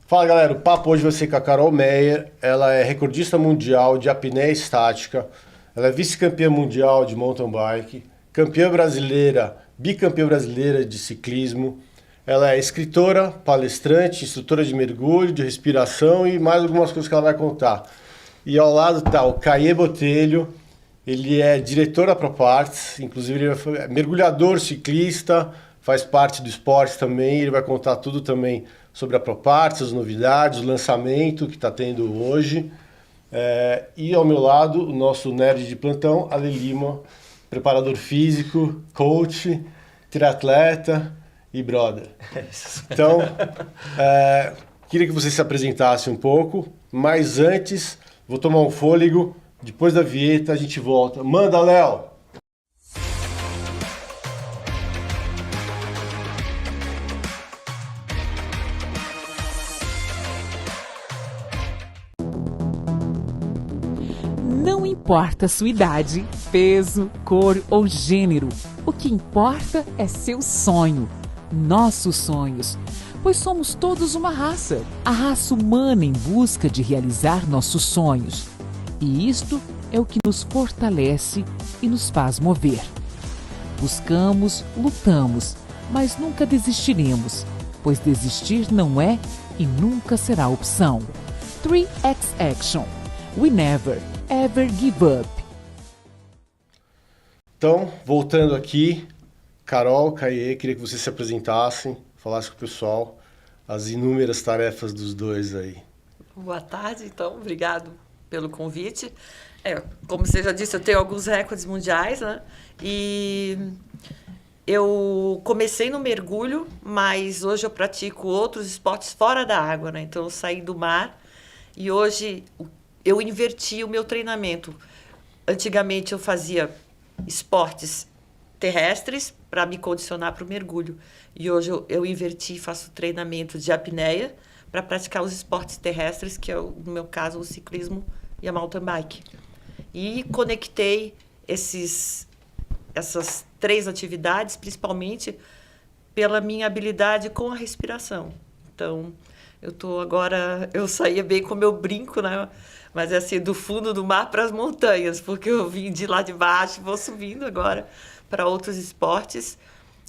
Fala galera, o papo hoje vai ser com a Carol Meyer. Ela é recordista mundial de apneia estática, ela é vice-campeã mundial de mountain bike, campeã brasileira, bicampeã brasileira de ciclismo. Ela é escritora, palestrante, instrutora de mergulho, de respiração e mais algumas coisas que ela vai contar. E ao lado está o Caê Botelho, ele é diretor da ProParts, inclusive ele é mergulhador ciclista, faz parte do esporte também, ele vai contar tudo também sobre a ProParts, as novidades, o lançamento que está tendo hoje. E ao meu lado, o nosso nerd de plantão, Ale Lima, preparador físico, coach, triatleta e brother. Então, queria que você se apresentasse um pouco, mas antes, vou tomar um fôlego, depois da vinheta a gente volta. Manda, Léo! Não importa sua idade, peso, cor ou gênero, o que importa é seu sonho, nossos sonhos, pois somos todos uma raça, a raça humana em busca de realizar nossos sonhos. E isto é o que nos fortalece e nos faz mover. Buscamos, lutamos, mas nunca desistiremos, pois desistir não é e nunca será opção. 3X Action. We never ever give up. Então, voltando aqui, Carol, Caê, queria que vocês se apresentassem, falassem com o pessoal as inúmeras tarefas dos dois aí. Boa tarde, então, obrigado pelo convite. Como você já disse, eu tenho alguns recordes mundiais, né? E eu comecei no mergulho, mas hoje eu pratico outros esportes fora da água, né? Então, eu saí do mar e hoje eu inverti o meu treinamento. Antigamente eu fazia esportes terrestres para me condicionar para o mergulho. E hoje eu inverti e faço treinamento de apneia para praticar os esportes terrestres, que é, no meu caso, o ciclismo e a mountain bike. E conectei essas três atividades, principalmente pela minha habilidade com a respiração. Então, eu saía bem com o meu brinco, né? Mas é assim, do fundo do mar para as montanhas, porque eu vim de lá de baixo e vou subindo agora para outros esportes.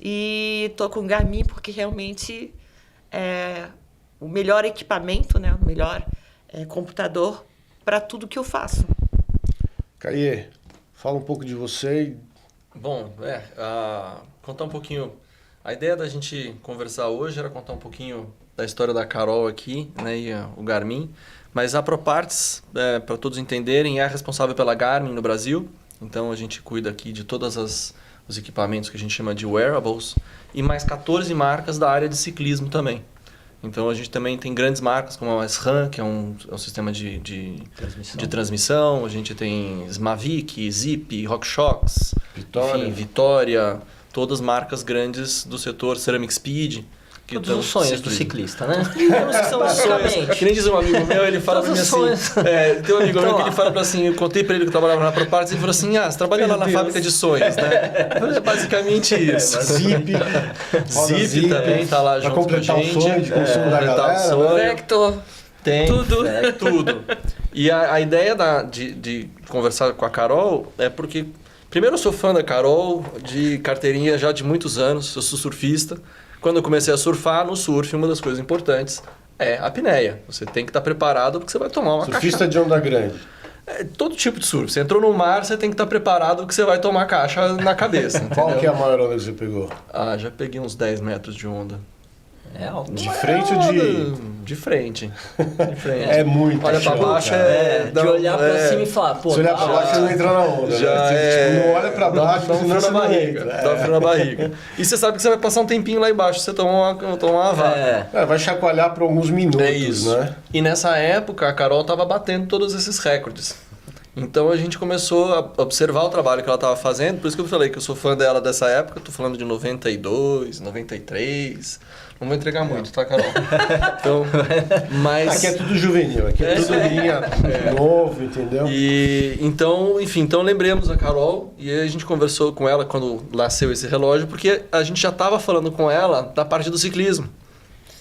E estou com o Garmin porque realmente é o melhor equipamento, né? O melhor computador para tudo que eu faço. Caê, fala um pouco de você. Bom, contar um pouquinho... A ideia da gente conversar hoje era contar um pouquinho da história da Carol aqui, né, e o Garmin. Mas a ProParts, para todos entenderem, é responsável pela Garmin no Brasil. Então, a gente cuida aqui de todos os equipamentos que a gente chama de wearables e mais 14 marcas da área de ciclismo também. Então, a gente também tem grandes marcas como a SRAM, que é um sistema de transmissão. A gente tem Mavic, Zip, RockShox, Vitória, todas marcas grandes do setor Ceramic Speed. Todos os sonhos do ciclista, né? Temos que são os sonhos. Que nem diz um amigo meu, ele fala pra mim assim... tem um amigo meu que ele fala pra assim... Eu contei pra ele que eu trabalhava na ProParts e ele falou assim... você trabalha lá na fábrica de sonhos, né? É basicamente isso. Zip também tá lá junto com a gente. O sonho de consumo da galera. Vector. Tem tudo. E a ideia de conversar com a Carol é porque... Primeiro, eu sou fã da Carol, de carteirinha já de muitos anos. Eu sou surfista. Quando eu comecei a surfar, no surf, uma das coisas importantes é a apneia. Você tem que estar preparado porque você vai tomar uma Surfista de onda grande. Todo tipo de surf. Você entrou no mar, você tem que estar preparado porque você vai tomar caixa na cabeça. Qual que é a maior onda que você pegou? Já peguei uns 10 metros de onda. É alto. De frente ou de... De frente. É muito. Olha pra baixo, de olhar pra cima e falar, pô... Se olhar pra baixo, você não entra na onda. Não olha pra baixo, dá um frio na barriga. Dá um frio na barriga. E você sabe que você vai passar um tempinho lá embaixo, você toma uma vaga. Vai chacoalhar por alguns minutos, É isso. Né? E nessa época, a Carol tava batendo todos esses recordes. Então a gente começou a observar o trabalho que ela estava fazendo, por isso que eu falei que eu sou fã dela dessa época, tô falando de 92, 93, não vou entregar muito, tá, Carol? Então, mas... Aqui é tudo juvenil, aqui é tudo linha novo, entendeu? E então, enfim, então lembramos a Carol e aí a gente conversou com ela quando nasceu esse relógio, porque a gente já estava falando com ela da parte do ciclismo.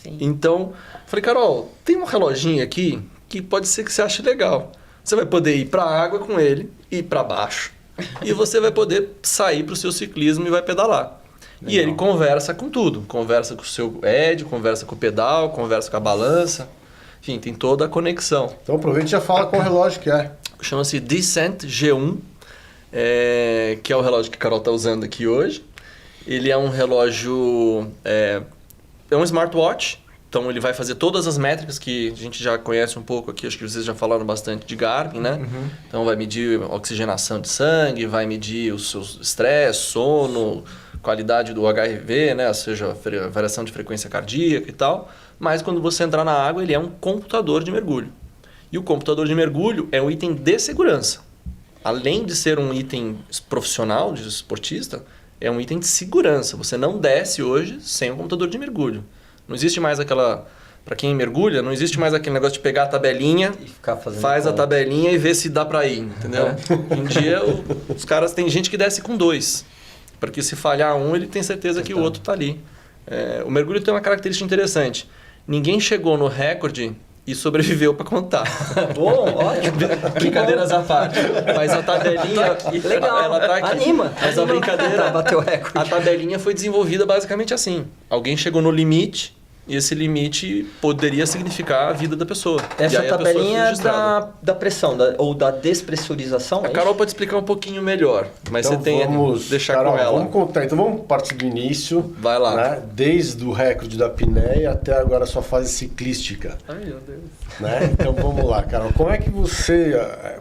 Sim. Então, Falei, Carol, tem um reloginho aqui que pode ser que você ache legal. Você vai poder ir para a água com ele, ir para baixo. E você vai poder sair para o seu ciclismo e vai pedalar. Legal. E ele conversa com tudo. Conversa com o seu ED, conversa com o pedal, conversa com a balança. Enfim, tem toda a conexão. Então aproveita e já fala qual relógio que é. Chama-se Descent G1, que é o relógio que a Carol está usando aqui hoje. Ele é um relógio... É um smartwatch. Então ele vai fazer todas as métricas que a gente já conhece um pouco aqui, acho que vocês já falaram bastante de Garmin, né? Uhum. Então vai medir a oxigenação de sangue, vai medir o seu estresse, sono, qualidade do HRV, né? Ou seja, a variação de frequência cardíaca e tal. Mas quando você entrar na água, ele é um computador de mergulho. E o computador de mergulho é um item de segurança. Além de ser um item profissional, de esportista, é um item de segurança. Você não desce hoje sem um computador de mergulho. Não existe mais aquela... Para quem mergulha, não existe mais aquele negócio de pegar a tabelinha, e ficar fazendo faz a tabelinha e ver se dá para ir, entendeu? Hoje em dia, os caras... Tem gente que desce com 2. Porque se falhar um, ele tem certeza que o outro está ali. O mergulho tem uma característica interessante. Ninguém chegou no recorde e sobreviveu para contar. Bom, ótimo. Brincadeiras à parte. Mas a tabelinha... Legal, ela tá aqui. Anima. Mas a brincadeira... Bateu o recorde. A tabelinha foi desenvolvida basicamente assim. Alguém chegou no limite e esse limite poderia significar a vida da pessoa. Essa tabelinha da pressão ou da despressurização? A Carol pode explicar um pouquinho melhor, mas então você tem que deixar Carol, com ela. Vamos contar. Então vamos partir do início. Vai lá. Né? Desde o recorde da apneia até agora a sua fase ciclística. Ai, meu Deus. Né? Então vamos lá, Carol.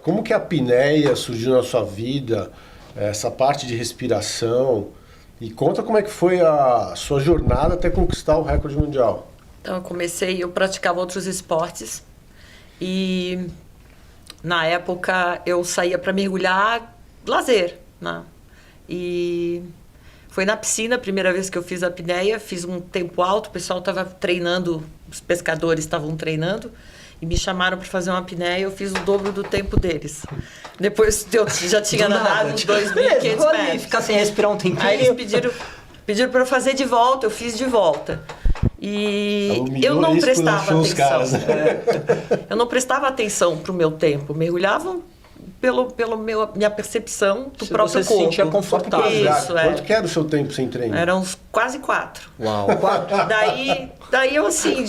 Como que a apneia surgiu na sua vida? Essa parte de respiração... E conta como é que foi a sua jornada até conquistar o recorde mundial. Então, eu praticava outros esportes e na época eu saía para mergulhar, lazer, né? E foi na piscina a primeira vez que eu fiz a apneia, fiz um tempo alto, o pessoal estava treinando, os pescadores estavam treinando e me chamaram para fazer uma apneia e eu fiz o dobro do tempo deles. Depois eu já tinha nadado uns 2.500 metros. Ficar sem respirar um tempinho. Aí eles pediram para eu fazer de volta, eu fiz de volta. E eu não prestava atenção. Eu não prestava atenção para o meu tempo. Mergulhava minha percepção do próprio você corpo. Se sentia confortável. Isso, Quanto que era o seu tempo sem treino? Eram uns quase 4. Uau. Daí eu assim,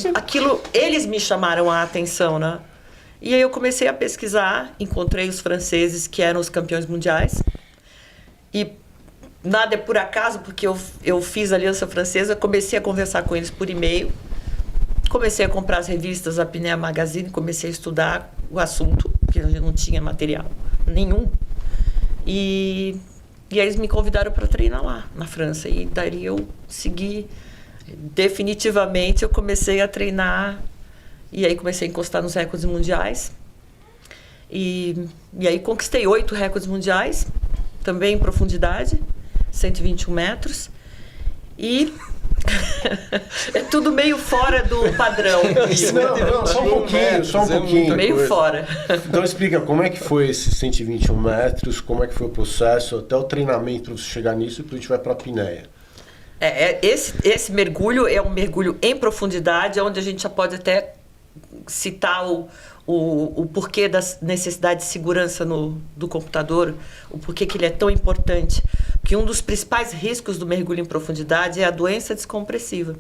eles me chamaram a atenção, né? E aí eu comecei a pesquisar, encontrei os franceses que eram os campeões mundiais. E nada é por acaso, porque eu fiz a Aliança Francesa, comecei a conversar com eles por e-mail, comecei a comprar as revistas Apnea Magazine, comecei a estudar o assunto, porque eu não tinha material nenhum. E aí eles me convidaram para treinar lá, na França. E daí eu segui, definitivamente eu comecei a treinar. E aí comecei a encostar nos recordes mundiais. E aí conquistei 8 recordes mundiais, também em profundidade, 121 metros. E é tudo meio fora do padrão. Não, só um pouquinho. Meio fora. Então explica como é que foi esses 121 metros, como é que foi o processo, até o treinamento para você chegar nisso e depois a gente vai para a apneia. Esse mergulho é um mergulho em profundidade, onde a gente já pode até citar o porquê da necessidade de segurança do computador, o porquê que ele é tão importante. Porque um dos principais riscos do mergulho em profundidade é a doença descompressiva.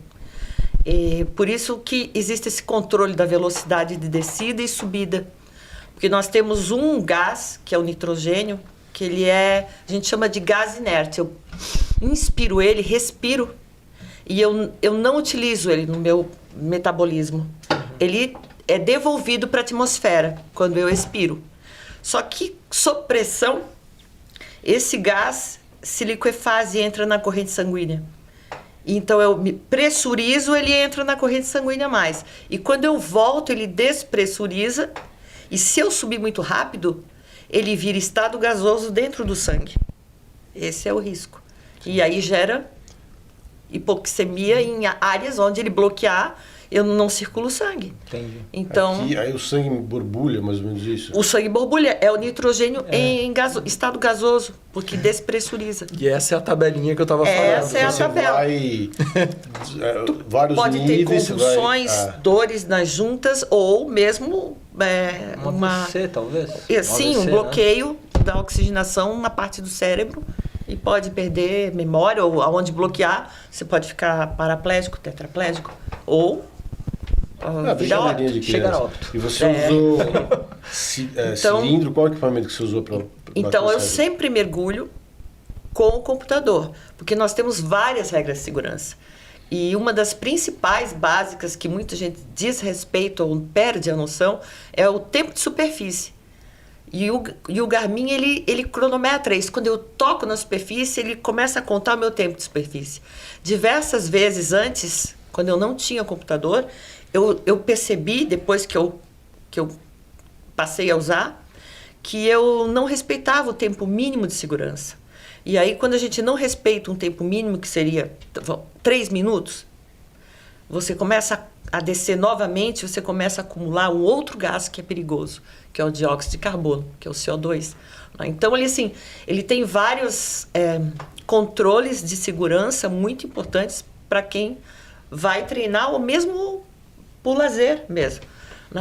E por isso que existe esse controle da velocidade de descida e subida. Porque nós temos um gás, que é o nitrogênio, que a gente chama de gás inerte. Eu inspiro ele, respiro, e eu não utilizo ele no meu metabolismo. Ele é devolvido para a atmosfera quando eu expiro. Só que, sob pressão, esse gás se liquefaz e entra na corrente sanguínea. Então, eu me pressurizo, ele entra na corrente sanguínea mais. E quando eu volto, ele despressuriza. E se eu subir muito rápido, ele vira estado gasoso dentro do sangue. Esse é o risco. E aí gera hipoxemia em áreas onde ele bloquear, eu não circulo sangue. Entendi. Então, Aí o sangue borbulha, mais ou menos isso. o sangue borbulha é o nitrogênio em estado gasoso, porque despressuriza. E essa é a tabelinha que eu tava falando. Essa é a Você tabela. vai vários Pode ter níveis, você convulsões, vai, dores nas juntas ou mesmo Uma AVC, talvez? sim, AVC, um bloqueio da oxigenação na parte do cérebro e pode perder memória ou aonde bloquear, você pode ficar paraplégico, tetraplégico ou vida brincadeira óbito. de chegar criança. a óbito. E você usou Então- cilindro? Qual é o equipamento que você usou para Então eu sempre mergulho com o computador, porque nós temos várias regras de segurança. E uma das principais básicas que muita gente desrespeita ou perde a noção é o tempo de superfície. E o Garmin, ele cronometra isso. Quando eu toco na superfície, ele começa a contar o meu tempo de superfície. Diversas vezes antes, quando eu não tinha computador, eu percebi, depois que eu passei a usar, que eu não respeitava o tempo mínimo de segurança. E aí, quando a gente não respeita um tempo mínimo, que seria 3 minutos, você começa a descer novamente, você começa a acumular um outro gás que é perigoso, que é o dióxido de carbono, que é o CO2. Então, ele tem vários controles de segurança muito importantes para quem vai treinar ou mesmo por lazer mesmo.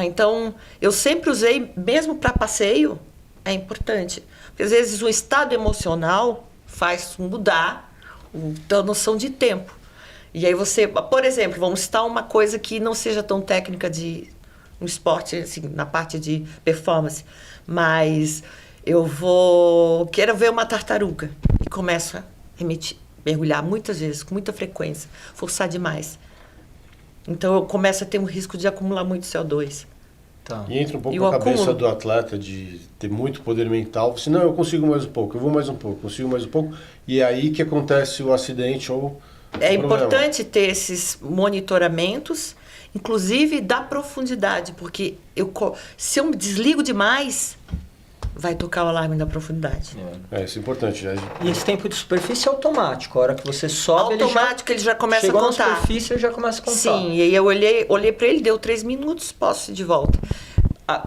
Então, eu sempre usei, mesmo para passeio, é importante. Porque, às vezes, o estado emocional faz mudar a noção de tempo. E aí você, por exemplo, vamos citar uma coisa que não seja tão técnica de um esporte, assim, na parte de performance, mas quero ver uma tartaruga e começo a mergulhar muitas vezes, com muita frequência, forçar demais. Então eu começo a ter um risco de acumular muito CO2. Tá. E entra um pouco E na o cabeça acúmulo? do atleta de ter muito poder mental. Você, não, eu consigo mais um pouco, eu vou mais um pouco, consigo mais um pouco. E é aí que acontece o acidente ou É o problema. importante ter esses monitoramentos, inclusive da profundidade, porque se eu me desligo demais, vai tocar o alarme da profundidade. Isso é importante. Né? E esse tempo de superfície é automático. A hora que você sobe, Automático, ele já começa a chegou contar. na superfície, ele já começa a contar. Sim, e aí eu olhei para ele, deu 3 minutos, posso ir de volta.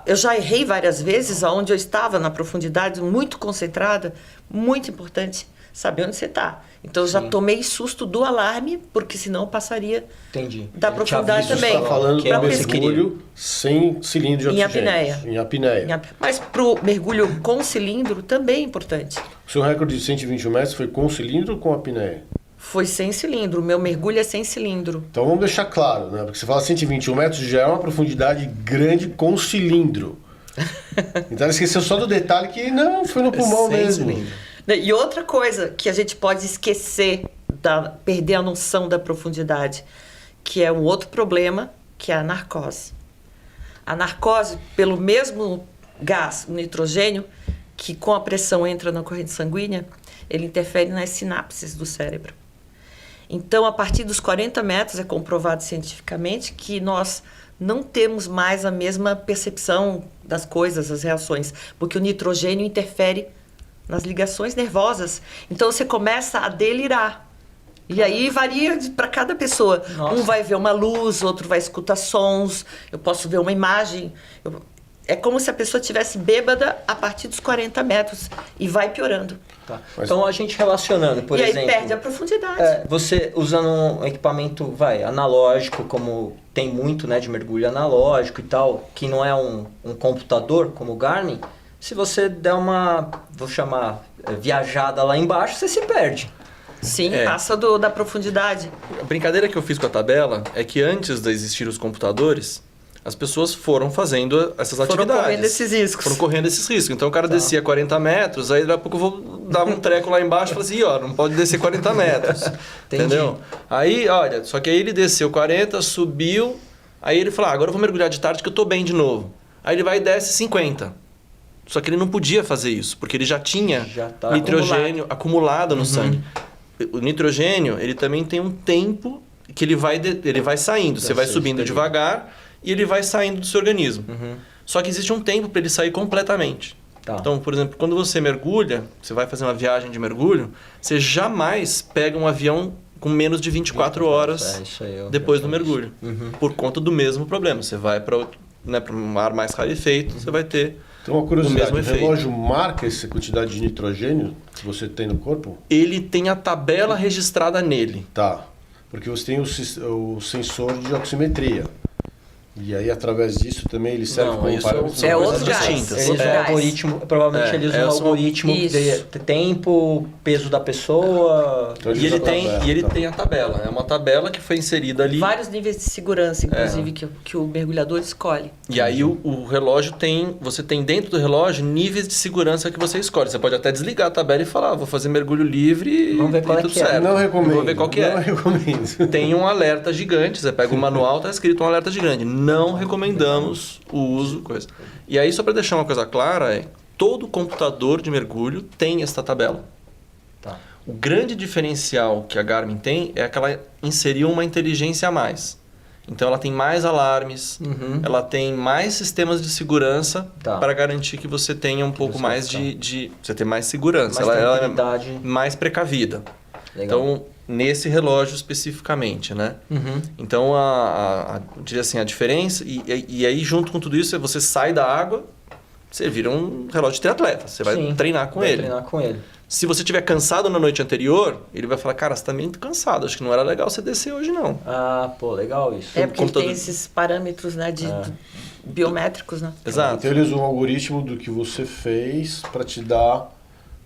Eu já errei várias vezes, aonde eu estava na profundidade, muito concentrada, muito importante saber onde você está. Então eu já tomei susto do alarme, porque senão eu passaria Entendi. da Ele te profundidade avisa, também. Você está falando que é do o que você mergulho sem cilindro de Em oxigênio. apneia. Em apneia. Mas para o mergulho com cilindro também é importante. O seu recorde de 121 metros foi com cilindro ou com apneia? Foi sem cilindro, o meu mergulho é sem cilindro. Então vamos deixar claro, né? Porque você fala 121 metros já é uma profundidade grande com cilindro. Então ela esqueceu só do detalhe que não, foi no pulmão Sem mesmo. cilindro. E outra coisa que a gente pode esquecer, perder a noção da profundidade, que é um outro problema, que é a narcose. A narcose, pelo mesmo gás, o nitrogênio, que com a pressão entra na corrente sanguínea, ele interfere nas sinapses do cérebro. Então, a partir dos 40 metros, é comprovado cientificamente que nós não temos mais a mesma percepção das coisas, das reações, porque o nitrogênio interfere nas ligações nervosas. Então, você começa a delirar. E aí varia para cada pessoa. Nossa. Um vai ver uma luz, outro vai escutar sons, eu posso ver uma imagem. É como se a pessoa estivesse bêbada a partir dos 40 metros e vai piorando. Tá. Então a gente relacionando, por e aí exemplo... perde a profundidade. Você usando um equipamento, analógico, como tem muito, né, de mergulho analógico e tal, que não é um computador, como o Garmin, se você der uma, vou chamar, viajada lá embaixo, você se perde. Sim, É. passa da profundidade. A brincadeira que eu fiz com a tabela é que antes de existir os computadores, as pessoas foram fazendo essas Foram atividades. correndo esses riscos. Foram correndo esses riscos. Então o cara descia 40 metros, aí daqui a pouco eu dava um treco lá embaixo e falava assim, ó, não pode descer 40 metros. Entendeu? Aí, olha, só que aí ele desceu 40, subiu, aí ele falou, agora eu vou mergulhar de tarde que eu tô bem de novo. Aí ele vai e desce 50. Só que ele não podia fazer isso, porque ele já tinha Já tá nitrogênio acumulado no sangue. O nitrogênio, ele também tem um tempo que ele vai saindo. Você vai subindo devagar e ele vai saindo do seu organismo. Só que existe um tempo para ele sair completamente. Tá. Então, por exemplo, quando você mergulha, você vai fazer uma viagem de mergulho, você jamais pega um avião com menos de 24 horas isso aí, eu depois já do fiz. mergulho. Por conta do mesmo problema. Você vai para um mar mais rarefeito, você vai ter Então, uma o curiosidade, mesmo o efeito. relógio marca essa quantidade de nitrogênio que você tem no corpo? Ele tem a tabela registrada nele. Tá. Porque você tem o sensor de oximetria. E aí, através disso, também ele serve Não, como isso parâmetro. é coisas outro gás. distintas. Eles Outro usam gás. algoritmo, provavelmente eles usam são- algoritmo de Isso. tempo, peso da pessoa. Então, E ele usa a tem, tabela, e ele tá. tem a tabela. É uma tabela que foi inserida ali. Vários níveis de segurança, inclusive, que o mergulhador escolhe. E aí o relógio você tem dentro do relógio níveis de segurança que você escolhe. Você pode até desligar a tabela e falar, vou fazer mergulho livre Vamos ver e qual é tudo que é. certo. Não recomendo. Vou ver qual que Não é. recomendo. Tem um alerta gigante, você pega o manual, tá escrito um alerta gigante. Não recomendamos o uso, coisa. E aí, só para deixar uma coisa clara, todo computador de mergulho tem esta tabela. Tá. O grande diferencial que a Garmin tem é que ela inseriu uma inteligência a mais. Então ela tem mais alarmes, ela tem mais sistemas de segurança Tá. para garantir que você tenha um pouco você mais tá. de... Você tem mais segurança. Mais Ela é tranquilidade. mais precavida. Legal. Então, nesse relógio especificamente, né? Então, eu diria assim, a diferença... E aí, junto com tudo isso, você sai da água, você vira um relógio de triatleta. Você vai Sim, treinar com vai ele. treinar com ele. Se você estiver cansado na noite anterior, ele vai falar, cara, você está muito cansado, acho que não era legal você descer hoje, não. Ah, pô, legal isso. É porque ele computador- tem esses parâmetros, né, biométricos, né? Exato. Então ele usa um algoritmo do que você fez para te dar...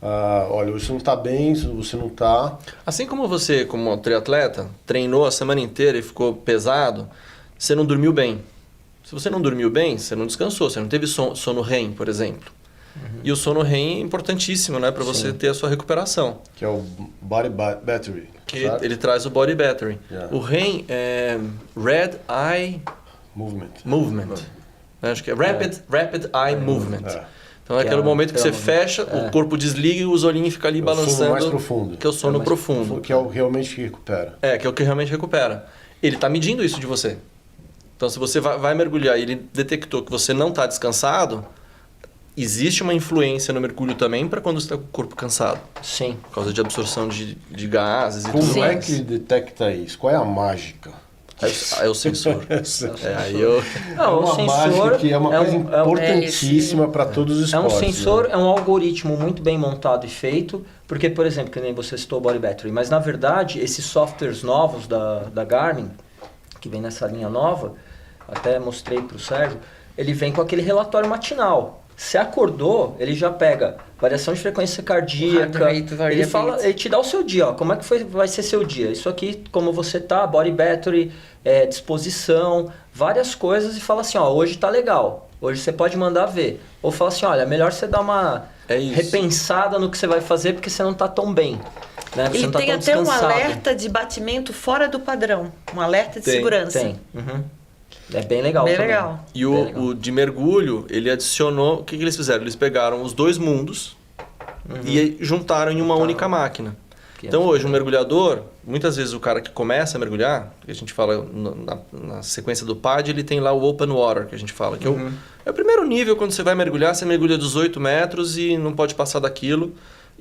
olha, você não está bem, você não está... Assim como você, como triatleta, treinou a semana inteira e ficou pesado, você não dormiu bem. Se você não dormiu bem, você não descansou, você não teve sono REM, por exemplo. E o sono REM é importantíssimo, né, para você ter a sua recuperação. Que é o Body Battery. Que certo? ele traz o body battery. Yeah. O REM é Red Eye Movement. Né, acho que é Rapid Eye Movement. É. Então é aquele momento que você movimento. fecha, o corpo desliga e os olhinhos ficam ali É o sono balançando. mais profundo. Que é o sono profundo. Que é o realmente que recupera. Que é o que realmente recupera. Ele está medindo isso de você. Então, se você vai mergulhar e ele detectou que você não está descansado, existe uma influência no mergulho também para quando você está com o corpo cansado. Sim. Por causa de absorção de gases e Como tudo é mais. que ele detecta isso? Qual é a mágica? É o sensor. Aí Não, uma o sensor mágica que é uma coisa um- importantíssima para todos os É um esportes. sensor, né? é um algoritmo muito bem montado e feito, porque, por exemplo, que nem você citou o Body Battery, mas na verdade, esses softwares novos da Garmin, que vem nessa linha nova, até mostrei para o Sérgio, ele vem com aquele relatório matinal. Se acordou, ele já pega variação de frequência cardíaca, Heart rate, variability. ele te dá o seu dia, ó, como é que vai ser seu dia. Isso aqui, como você tá, Body Battery, disposição, várias coisas, e fala assim, ó, hoje tá legal, hoje você pode mandar ver. Ou fala assim, olha, melhor você dar uma isso. repensada no que você vai fazer, porque você não tá tão bem. Né? Você Ele não tá tem tão até um descansado. alerta de batimento fora do padrão. Um alerta de segurança. Tem. Uhum. É bem legal Bem também. legal. E Bem legal. o de mergulho, ele adicionou... O que eles fizeram? Eles pegaram os dois mundos e juntaram em uma única máquina. Que Então é- hoje, um mergulhador, muitas vezes o cara que começa a mergulhar, que a gente fala na sequência do PAD, ele tem lá o Open Water, que a gente fala, que é o primeiro nível quando você vai mergulhar, você mergulha 18 metros e não pode passar daquilo.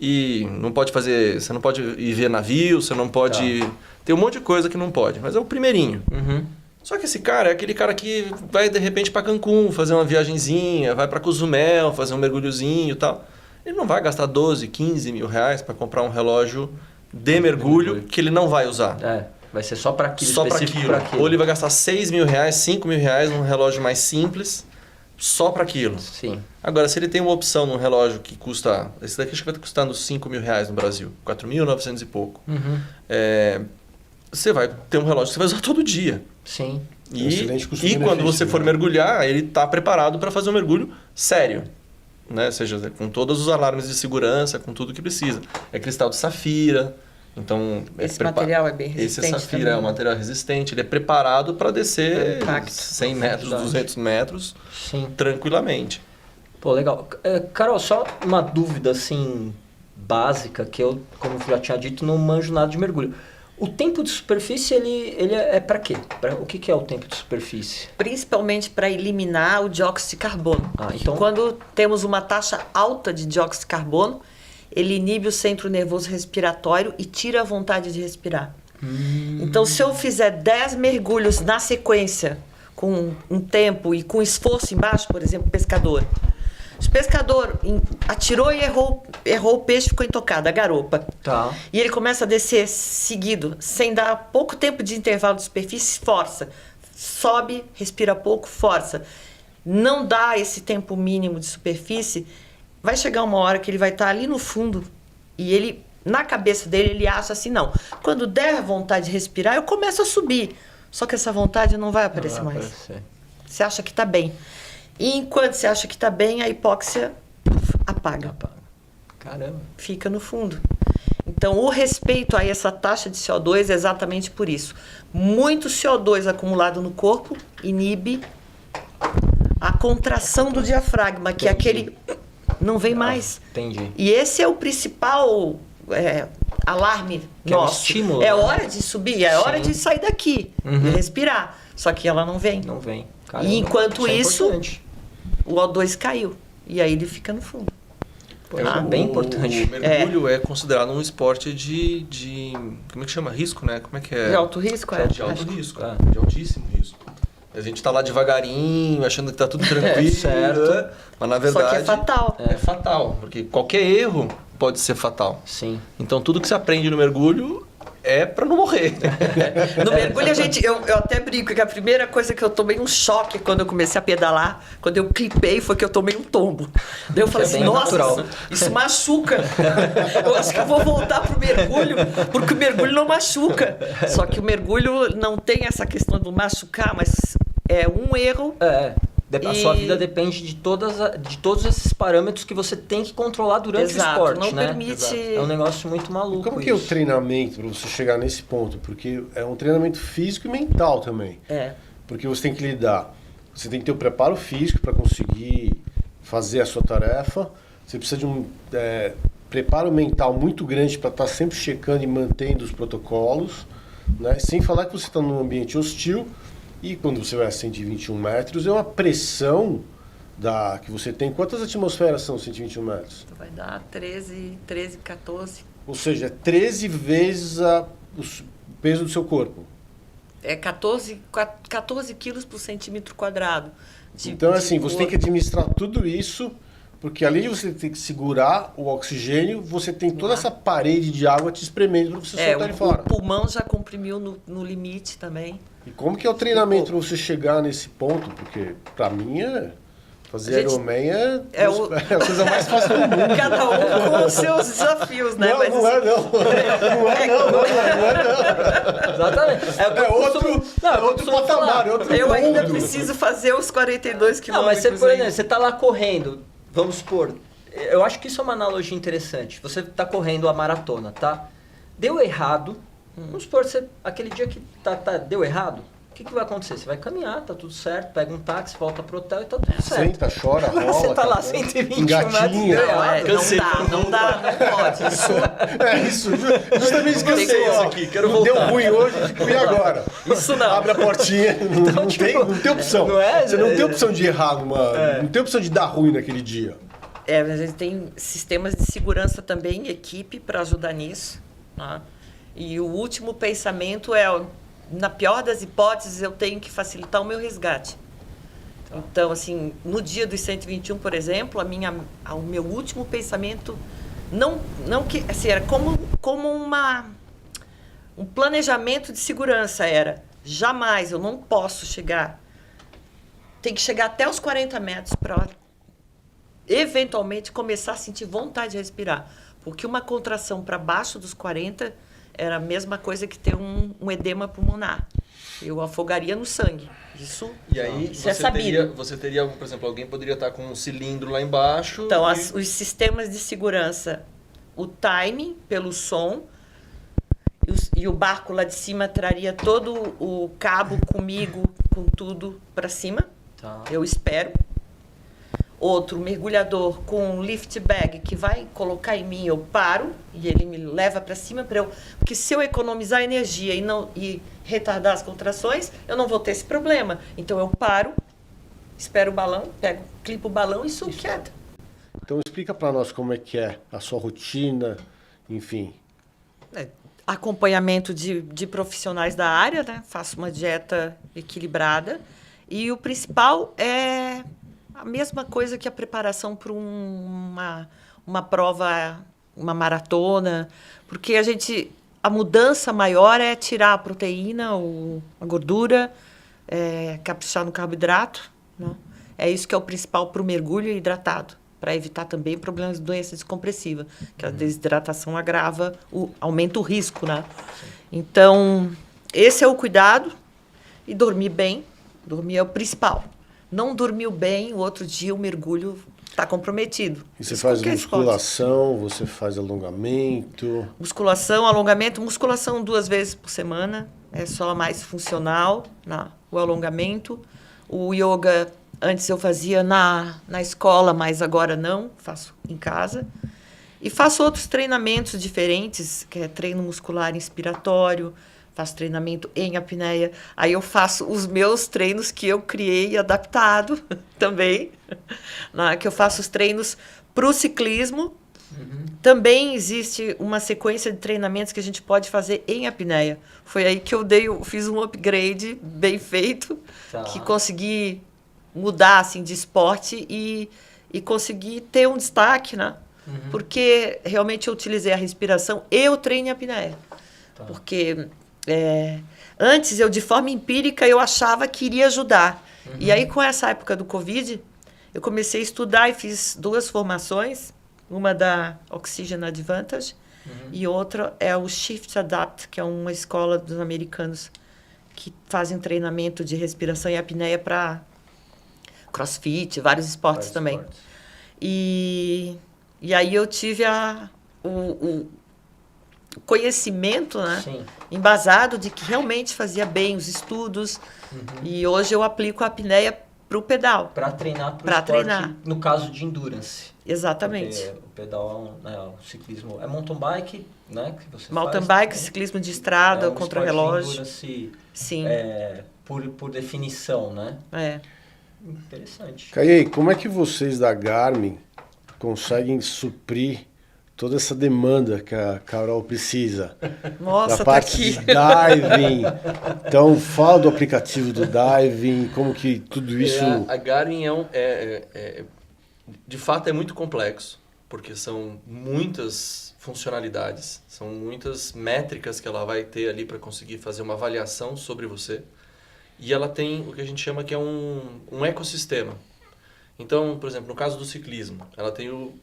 E não pode fazer... Você não pode ir ver navio, você não pode... Tem um monte de coisa que não pode, mas é o primeirinho. Uhum. Só que esse cara é aquele cara que vai de repente para Cancún, fazer uma viagenzinha, vai para Cozumel, fazer um mergulhozinho e tal. Ele não vai gastar 12, 15 mil reais para comprar um relógio de mergulho que ele não vai usar. Vai ser só para aquilo, Só para específico aquilo. pra aquilo. Ou ele vai gastar 6 mil reais, 5 mil reais num relógio mais simples, só para aquilo. Sim. Agora, se ele tem uma opção num relógio que custa... Esse daqui acho que vai estar custando 5 mil reais no Brasil. 4.900 e pouco. Você vai ter um relógio que você vai usar todo dia. Sim. E, Excelente e custo-benefício, quando você for né? mergulhar, ele está preparado para fazer um mergulho sério. Né? Ou seja, com todos os alarmes de segurança, com tudo que precisa. É cristal de safira. Então, Esse material é bem resistente Esse safira também. é um material resistente. Ele é preparado para descer Impacto. 100 metros, Verdade. 200 metros, Sim. tranquilamente. Pô, legal. Carol, só uma dúvida assim básica que eu, como eu já tinha dito, não manjo nada de mergulho. O tempo de superfície, ele é para quê? O que é o tempo de superfície? Principalmente para eliminar o dióxido de carbono. Então... Quando temos uma taxa alta de dióxido de carbono, ele inibe o centro nervoso respiratório e tira a vontade de respirar. Então, se eu fizer 10 mergulhos na sequência, com um tempo e com esforço embaixo, por exemplo, pescador. Se o pescador atirou e errou o peixe, ficou intocado, a garopa. Tá. E ele começa a descer seguido, sem dar pouco tempo de intervalo de superfície, força. Sobe, respira pouco, força. Não dá esse tempo mínimo de superfície, vai chegar uma hora que ele vai estar ali no fundo e ele, na cabeça dele, ele acha assim, não. Quando der vontade de respirar, eu começo a subir. Só que essa vontade não vai aparecer mais. Você acha que está bem. E enquanto você acha que está bem, a hipóxia apaga. Caramba. Fica no fundo. Então, o respeito a essa taxa de CO2 é exatamente por isso. Muito CO2 acumulado no corpo inibe a contração do diafragma, que é aquele... Não vem mais. Entendi. E esse é o principal alarme Que é um nosso. estímulo, É né? hora de subir, é hora de sair daqui e respirar. Só que ela não vem. Não vem. Caramba. E enquanto é isso, importante. o O2 caiu. E aí ele fica no fundo. Bem importante. O mergulho é considerado um esporte de... Como é que chama? Risco, né? Como é que é? De alto risco, é? De alto risco, É. de altíssimo risco. A gente tá lá devagarinho, achando que tá tudo tranquilo. Certo. Mas na verdade... Só que é fatal. É fatal, porque qualquer erro pode ser fatal. Sim. Então tudo que você aprende no mergulho é pra não morrer. No mergulho, eu até brinco que a primeira coisa que eu tomei um choque quando eu comecei a pedalar, quando eu clipei, foi que eu tomei um tombo. Daí eu falei É assim, bem nossa, natural. isso machuca. Eu acho que eu vou voltar pro mergulho, porque o mergulho não machuca. Só que o mergulho não tem essa questão do machucar, mas é um erro. A sua vida depende de todos esses parâmetros que você tem que controlar durante Exato, o esporte, não né? permite- É um negócio muito maluco. Como que é o isso. treinamento para você chegar nesse ponto? Porque é um treinamento físico e mental também. É. Porque você tem que lidar, você tem que ter o preparo físico para conseguir fazer a sua tarefa, você precisa de um preparo mental muito grande para estar sempre checando e mantendo os protocolos, né? Sem falar que você está num ambiente hostil e quando você vai a 121 metros é uma pressão que você tem. Quantas atmosferas são 121 metros? Vai dar 13, 14. Ou seja, é 13 vezes o peso do seu corpo. É 14 quilos por centímetro quadrado. Então, assim, você tem que administrar tudo isso, porque além de você ter que segurar o oxigênio, você tem toda essa parede de água te espremendo para você soltar ele fora. O pulmão já comprimiu no limite também. E como que é o treinamento para você chegar nesse ponto? Porque, para mim, fazer Ironman é a coisa mais fácil do mundo. Cada um com os seus desafios, né? Não, não é não. Exatamente. É outro patamar, é outro Eu ainda mundo. preciso fazer os 42 Não, quilômetros. mas por exemplo, ainda. você tá lá correndo, vamos supor, eu acho que isso é uma analogia interessante. Você tá correndo a maratona, tá? Deu errado, vamos supor, aquele dia que deu errado, o que vai acontecer? Você vai caminhar, tá tudo certo, pega um táxi, volta pro hotel e tá tudo certo. Senta, chora, rola. Você tá lá acabou. 120 metros, Engatinha. deu Não, errado. não dá, não pode. Isso, justamente isso que eu Tem sei. como. Ó, aqui, quero deu voltar. ruim hoje, e agora? Isso não. Abre a portinha, não tem opção. não é? Você não tem opção de errar não tem opção de dar ruim naquele dia. A gente tem sistemas de segurança também, equipe para ajudar nisso. Né? E o último pensamento na pior das hipóteses, eu tenho que facilitar o meu resgate. Então, assim, no dia dos 121, por exemplo, o meu último pensamento era como um planejamento de segurança jamais, eu não posso chegar. Tem que chegar até os 40 metros para eventualmente começar a sentir vontade de respirar. Porque uma contração para baixo dos 40 era a mesma coisa que ter um edema pulmonar. Eu afogaria no sangue. Isso aí é sabido. você teria, por exemplo, alguém poderia estar com um cilindro lá embaixo. Então, os sistemas de segurança, o timing pelo som, e o barco lá de cima traria todo o cabo comigo, com tudo para cima. Tá. Eu espero. Outro mergulhador com um lift bag que vai colocar em mim, eu paro e ele me leva para cima porque se eu economizar energia e retardar as contrações, eu não vou ter esse problema. Então eu paro, espero o balão, clipo o balão e subo quieta. Então explica para nós como é que é a sua rotina, enfim. acompanhamento de profissionais da área, né? Faço uma dieta equilibrada. E o principal é a mesma coisa que a preparação para uma prova, uma maratona, porque a mudança maior é tirar a proteína, a gordura, caprichar no carboidrato, né? É isso que é o principal para o mergulho hidratado, para evitar também problemas de doença descompressiva, que a desidratação aumenta o risco, né? Então, esse é o cuidado. E dormir bem. Dormir é o principal. Não dormiu bem, o outro dia o mergulho está comprometido. E você faz musculação, você faz alongamento? Musculação, alongamento. Musculação 2 vezes por semana. É só mais funcional, o alongamento. O yoga, antes eu fazia na escola, mas agora não. Faço em casa. E faço outros treinamentos diferentes, que é treino muscular inspiratório, faço treinamento em apneia. Aí eu faço os meus treinos que eu criei adaptado também, né? Que eu faço os treinos para o ciclismo. Também existe uma sequência de treinamentos que a gente pode fazer em apneia. Foi aí que eu fiz um upgrade bem feito, que consegui mudar assim, de esporte e consegui ter um destaque, né? Porque realmente eu utilizei a respiração e o treino em apneia. Porque antes, de forma empírica, eu achava que iria ajudar. E aí, com essa época do Covid, eu comecei a estudar e fiz 2 formações. Uma da Oxygen Advantage e outra é o Shift Adapt, que é uma escola dos americanos que fazem treinamento de respiração e apneia para crossfit, vários esportes também. E aí eu tive o conhecimento, né, embasado de que realmente fazia bem os estudos. E hoje eu aplico a apneia para o pedal. Para treinar para o esporte, no caso de endurance. Exatamente. Porque o pedal, o ciclismo é mountain bike, né? Que você mountain faz, bike, ciclismo de estrada, contra relógio. Sim. Por definição, né? Interessante. Caiei, como é que vocês da Garmin conseguem suprir toda essa demanda que a Carol precisa? Nossa, da parte de diving. Então, fala do aplicativo do diving, como que tudo isso... A Garmin de fato é muito complexo, porque são muitas funcionalidades, são muitas métricas que ela vai ter ali para conseguir fazer uma avaliação sobre você. E ela tem o que a gente chama que é um ecossistema. Então, por exemplo, no caso do ciclismo, ela tem o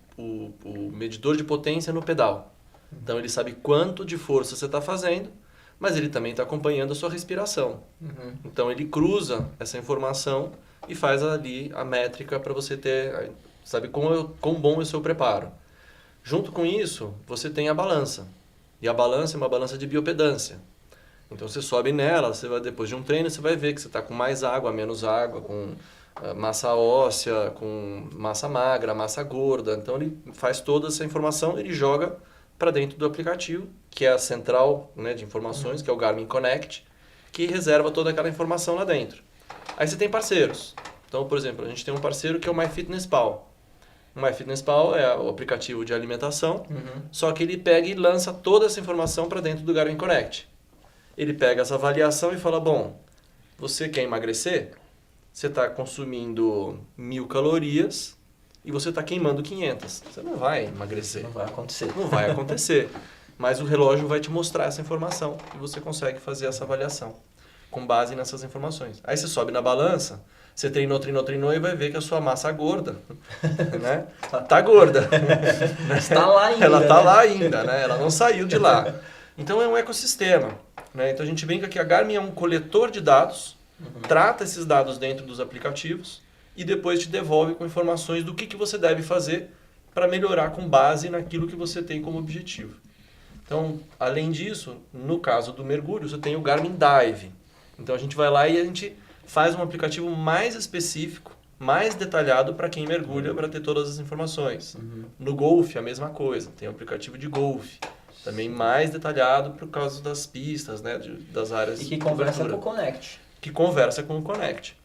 medidor de potência no pedal. Então, ele sabe quanto de força você está fazendo, mas ele também está acompanhando a sua respiração. Então, ele cruza essa informação e faz ali a métrica para você ter, sabe, quão bom é o seu preparo. Junto com isso, você tem a balança. E a balança é uma balança de biopedância. Então, você sobe nela, depois de um treino, você vai ver que você está com mais água, menos água, com massa óssea, com massa magra, massa gorda. Então, ele faz toda essa informação, ele joga para dentro do aplicativo, que é a central, né, de informações, que é o Garmin Connect, que reserva toda aquela informação lá dentro. Aí você tem parceiros. Então, por exemplo, a gente tem um parceiro que é o MyFitnessPal. O MyFitnessPal é o aplicativo de alimentação, só que ele pega e lança toda essa informação para dentro do Garmin Connect. Ele pega essa avaliação e fala, bom, você quer emagrecer? Você está consumindo 1000 calorias e você está queimando 500. Você não vai emagrecer. Não vai acontecer. Não vai acontecer. Mas o relógio vai te mostrar essa informação e você consegue fazer essa avaliação com base nessas informações. Aí você sobe na balança, você treinou e vai ver que a sua massa gorda, né? Tá gorda. Está lá ainda. Ela tá lá ainda, né? Ela não saiu de lá. Então é um ecossistema, né? Então a gente brinca que a Garmin é um coletor de dados, trata esses dados dentro dos aplicativos e depois te devolve com informações do que você deve fazer para melhorar com base naquilo que você tem como objetivo. Então, além disso, no caso do mergulho, você tem o Garmin Dive. Então a gente vai lá e a gente faz um aplicativo mais específico, mais detalhado para quem mergulha, para ter todas as informações. No golfe, a mesma coisa. Tem o aplicativo de golfe, também mais detalhado por causa das pistas, né, das áreas. E que conversa com o Connect. Que conversa com o Connect.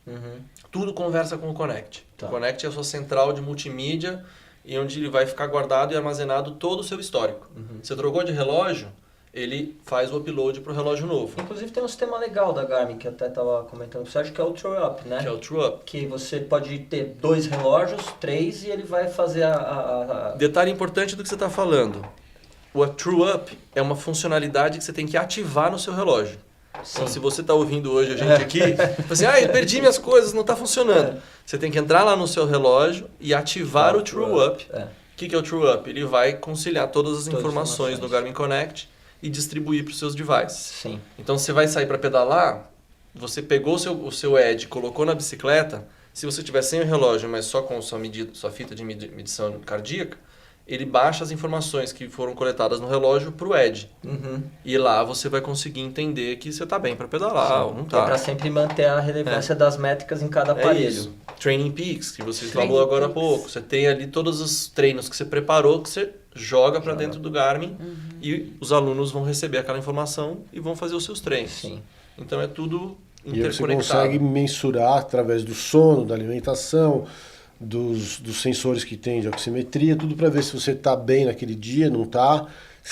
Tudo conversa com o Connect. Tá. O Connect é a sua central de multimídia e onde ele vai ficar guardado e armazenado todo o seu histórico. Você trocou de relógio, ele faz o upload para o relógio novo. Inclusive tem um sistema legal da Garmin, que eu até estava comentando com o Sérgio, que é o True Up, né? Que é o True Up. Que você pode ter 2 relógios, 3, e ele vai fazer Detalhe importante do que você está falando. O True Up é uma funcionalidade que você tem que ativar no seu relógio. Então, se você está ouvindo hoje a gente aqui, assim, eu perdi minhas coisas, não está funcionando. Você tem que entrar lá no seu relógio e ativar o True Up. O que é o True Up? Ele vai conciliar todas as informações no Garmin Connect e distribuir para os seus devices. Sim. Então, você vai sair para pedalar, você pegou o seu Edge, colocou na bicicleta, se você tiver sem o relógio, mas só com sua fita de medição cardíaca, ele baixa as informações que foram coletadas no relógio para o Edge. E lá você vai conseguir entender que você está bem para pedalar ou não está. É para sempre manter a relevância das métricas em cada aparelho. Isso. Training Peaks, que você falou agora há pouco. Você tem ali todos os treinos que você preparou, que você joga para dentro do Garmin e os alunos vão receber aquela informação e vão fazer os seus treinos. Sim. Então é tudo E aí você interconectado. consegue mensurar através do sono, da alimentação, dos sensores que tem de oximetria, tudo para ver se você está bem naquele dia, não está.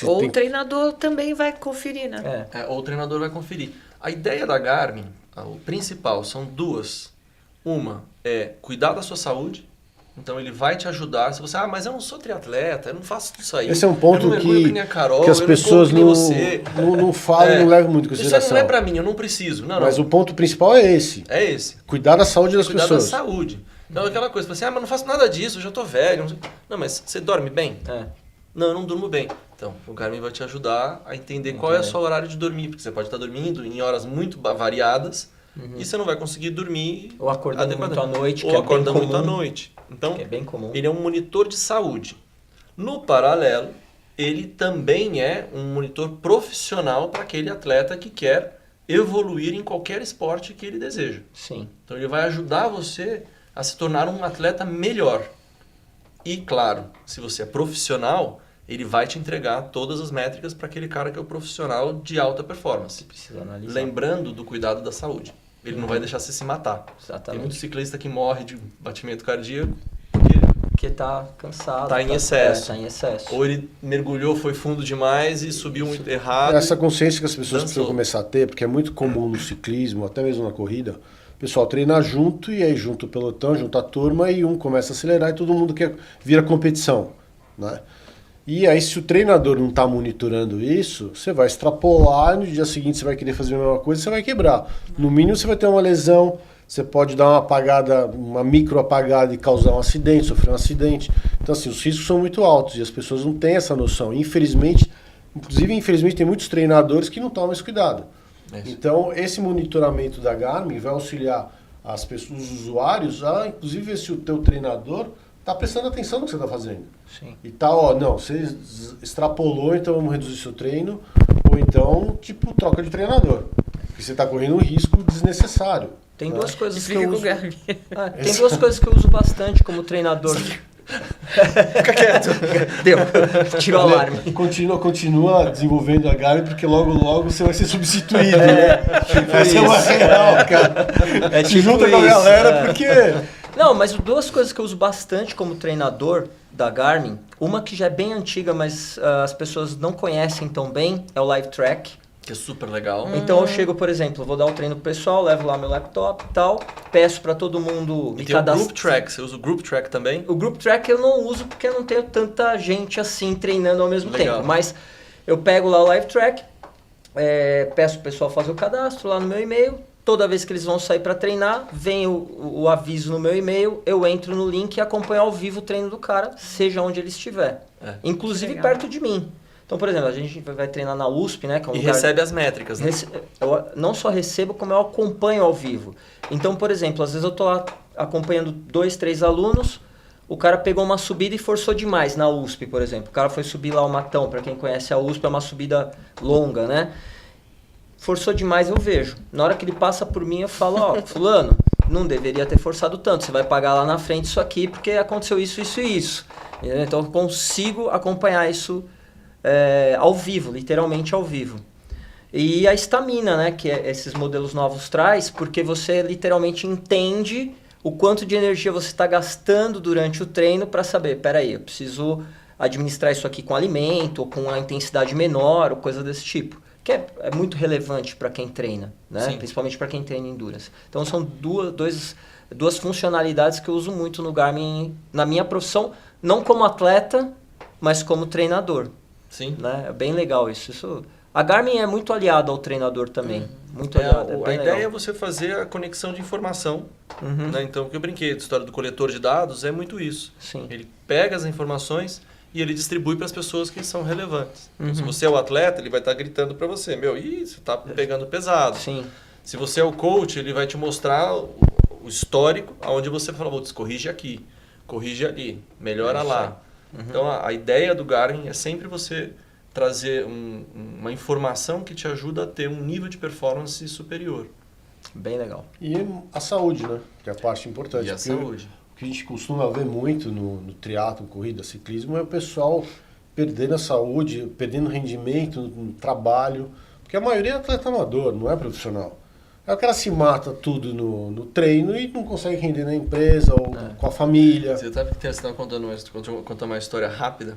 Ou o treinador também vai conferir, né? Ou o treinador vai conferir. A ideia da Garmin, o principal, são duas. Uma é cuidar da sua saúde. Então ele vai te ajudar. Se você, mas eu não sou triatleta, eu não faço isso aí. Esse é um ponto eu não que nem a Carol, que as pessoas não falam, não levam muito em isso consideração. não é pra mim, eu não preciso. Mas o ponto principal é esse. É esse. Cuidar da saúde das Cuidar pessoas. da saúde. Então aquela coisa, mas não faço nada disso, eu já tô velho. Não, mas você dorme bem? Não, eu não durmo bem. Então, o Garmin vai te ajudar a entender qual é o seu horário de dormir, porque você pode estar dormindo em horas muito variadas e você não vai conseguir dormir ou acordando muito à noite, ou acordando muito à noite. Então, que é bem comum. Ele é um monitor de saúde. No paralelo, ele também é um monitor profissional para aquele atleta que quer evoluir em qualquer esporte que ele deseja. Sim. Então, ele vai ajudar você a se tornar um atleta melhor. E, claro, se você é profissional, ele vai te entregar todas as métricas para aquele cara que é o profissional de alta performance. Precisa analisar. Lembrando do cuidado da saúde. Ele não vai deixar você se matar. Exatamente. Tem muito ciclista que morre de batimento cardíaco porque está cansado. Está em excesso. Tá em excesso. Ou ele mergulhou, foi fundo demais e subiu muito errado. Essa consciência que as pessoas precisam começar a ter, porque é muito comum no ciclismo, até mesmo na corrida, o pessoal treina junto e aí junta o pelotão, junta a turma e um começa a acelerar e todo mundo vira competição, né? E aí se o treinador não está monitorando isso, você vai extrapolar, no dia seguinte você vai querer fazer a mesma coisa e você vai quebrar. No mínimo você vai ter uma lesão, você pode dar uma apagada, uma micro apagada e causar um acidente, sofrer um acidente. Então assim, os riscos são muito altos e as pessoas não têm essa noção. Infelizmente tem muitos treinadores que não tomam esse cuidado. Então esse monitoramento da Garmin vai auxiliar as pessoas, os usuários, a inclusive ver se o teu treinador está prestando atenção no que você está fazendo. Sim. E tá, não, você extrapolou, então vamos reduzir seu treino, ou então, troca de treinador. Porque você está correndo um risco desnecessário. Tem duas coisas que eu uso. Tem duas coisas que eu uso bastante como treinador. Fica quieto. Deu. Tirou o alarme. Continua desenvolvendo a Garmin, porque logo você vai ser substituído. Essa é uma real, cara. Se junta com a galera, porque... Não, mas duas coisas que eu uso bastante como treinador da Garmin, uma que já é bem antiga, mas as pessoas não conhecem tão bem, é o Live Track. Que é super legal. Então eu chego, por exemplo, vou dar o treino pro pessoal, levo lá meu laptop e tal, peço para todo mundo me cadastrar. O Group Track, você usa o Group Track também? O Group Track eu não uso porque eu não tenho tanta gente assim treinando ao mesmo tempo, mas eu pego lá o Live Track, peço pro pessoal fazer o cadastro lá no meu e-mail. Toda vez que eles vão sair para treinar, vem o aviso no meu e-mail, eu entro no link e acompanho ao vivo o treino do cara, seja onde ele estiver. Inclusive perto de mim. Então, por exemplo, a gente vai treinar na USP, né? Que é um lugar... recebe as métricas, né? Eu não só recebo, como eu acompanho ao vivo. Então, por exemplo, às vezes eu tô lá acompanhando 2, 3 alunos, o cara pegou uma subida e forçou demais na USP, por exemplo. O cara foi subir lá o Matão, para quem conhece a USP, é uma subida longa, né? Forçou demais, eu vejo. Na hora que ele passa por mim, eu falo, fulano, não deveria ter forçado tanto. Você vai pagar lá na frente isso aqui, porque aconteceu isso, isso e isso. Então, eu consigo acompanhar isso ao vivo, literalmente ao vivo. E a estamina, né, que esses modelos novos traz, porque você literalmente entende o quanto de energia você está gastando durante o treino para saber, peraí, eu preciso administrar isso aqui com alimento, ou com a intensidade menor, ou coisa desse tipo. Que é muito relevante para quem treina, né? Sim. Principalmente para quem treina endurance. Então são duas funcionalidades que eu uso muito no Garmin na minha profissão, não como atleta, mas como treinador. Sim. Né? É bem legal isso. A Garmin é muito aliada ao treinador também. Muito aliada. A ideia é você fazer a conexão de informação. Né? Então, o que eu brinquei, a história do coletor de dados é muito isso. Sim. Ele pega as informações e ele distribui para as pessoas que são relevantes. Então, se você é o atleta, ele vai estar gritando para você, isso está pegando pesado. Sim. Se você é o coach, ele vai te mostrar o histórico, onde você fala, corrige aqui, corrige ali, melhora lá. Então, a ideia do Garmin é sempre você trazer uma informação que te ajuda a ter um nível de performance superior. Bem legal. E a saúde, né? Que é a parte importante. E a saúde. O que a gente costuma ver muito no triatlo, corrida, ciclismo, é o pessoal perdendo a saúde, perdendo rendimento no trabalho. Porque a maioria é atleta amador, não é profissional. Aí o cara se mata tudo no treino e não consegue render na empresa ou com a família. Você estava contando uma história rápida.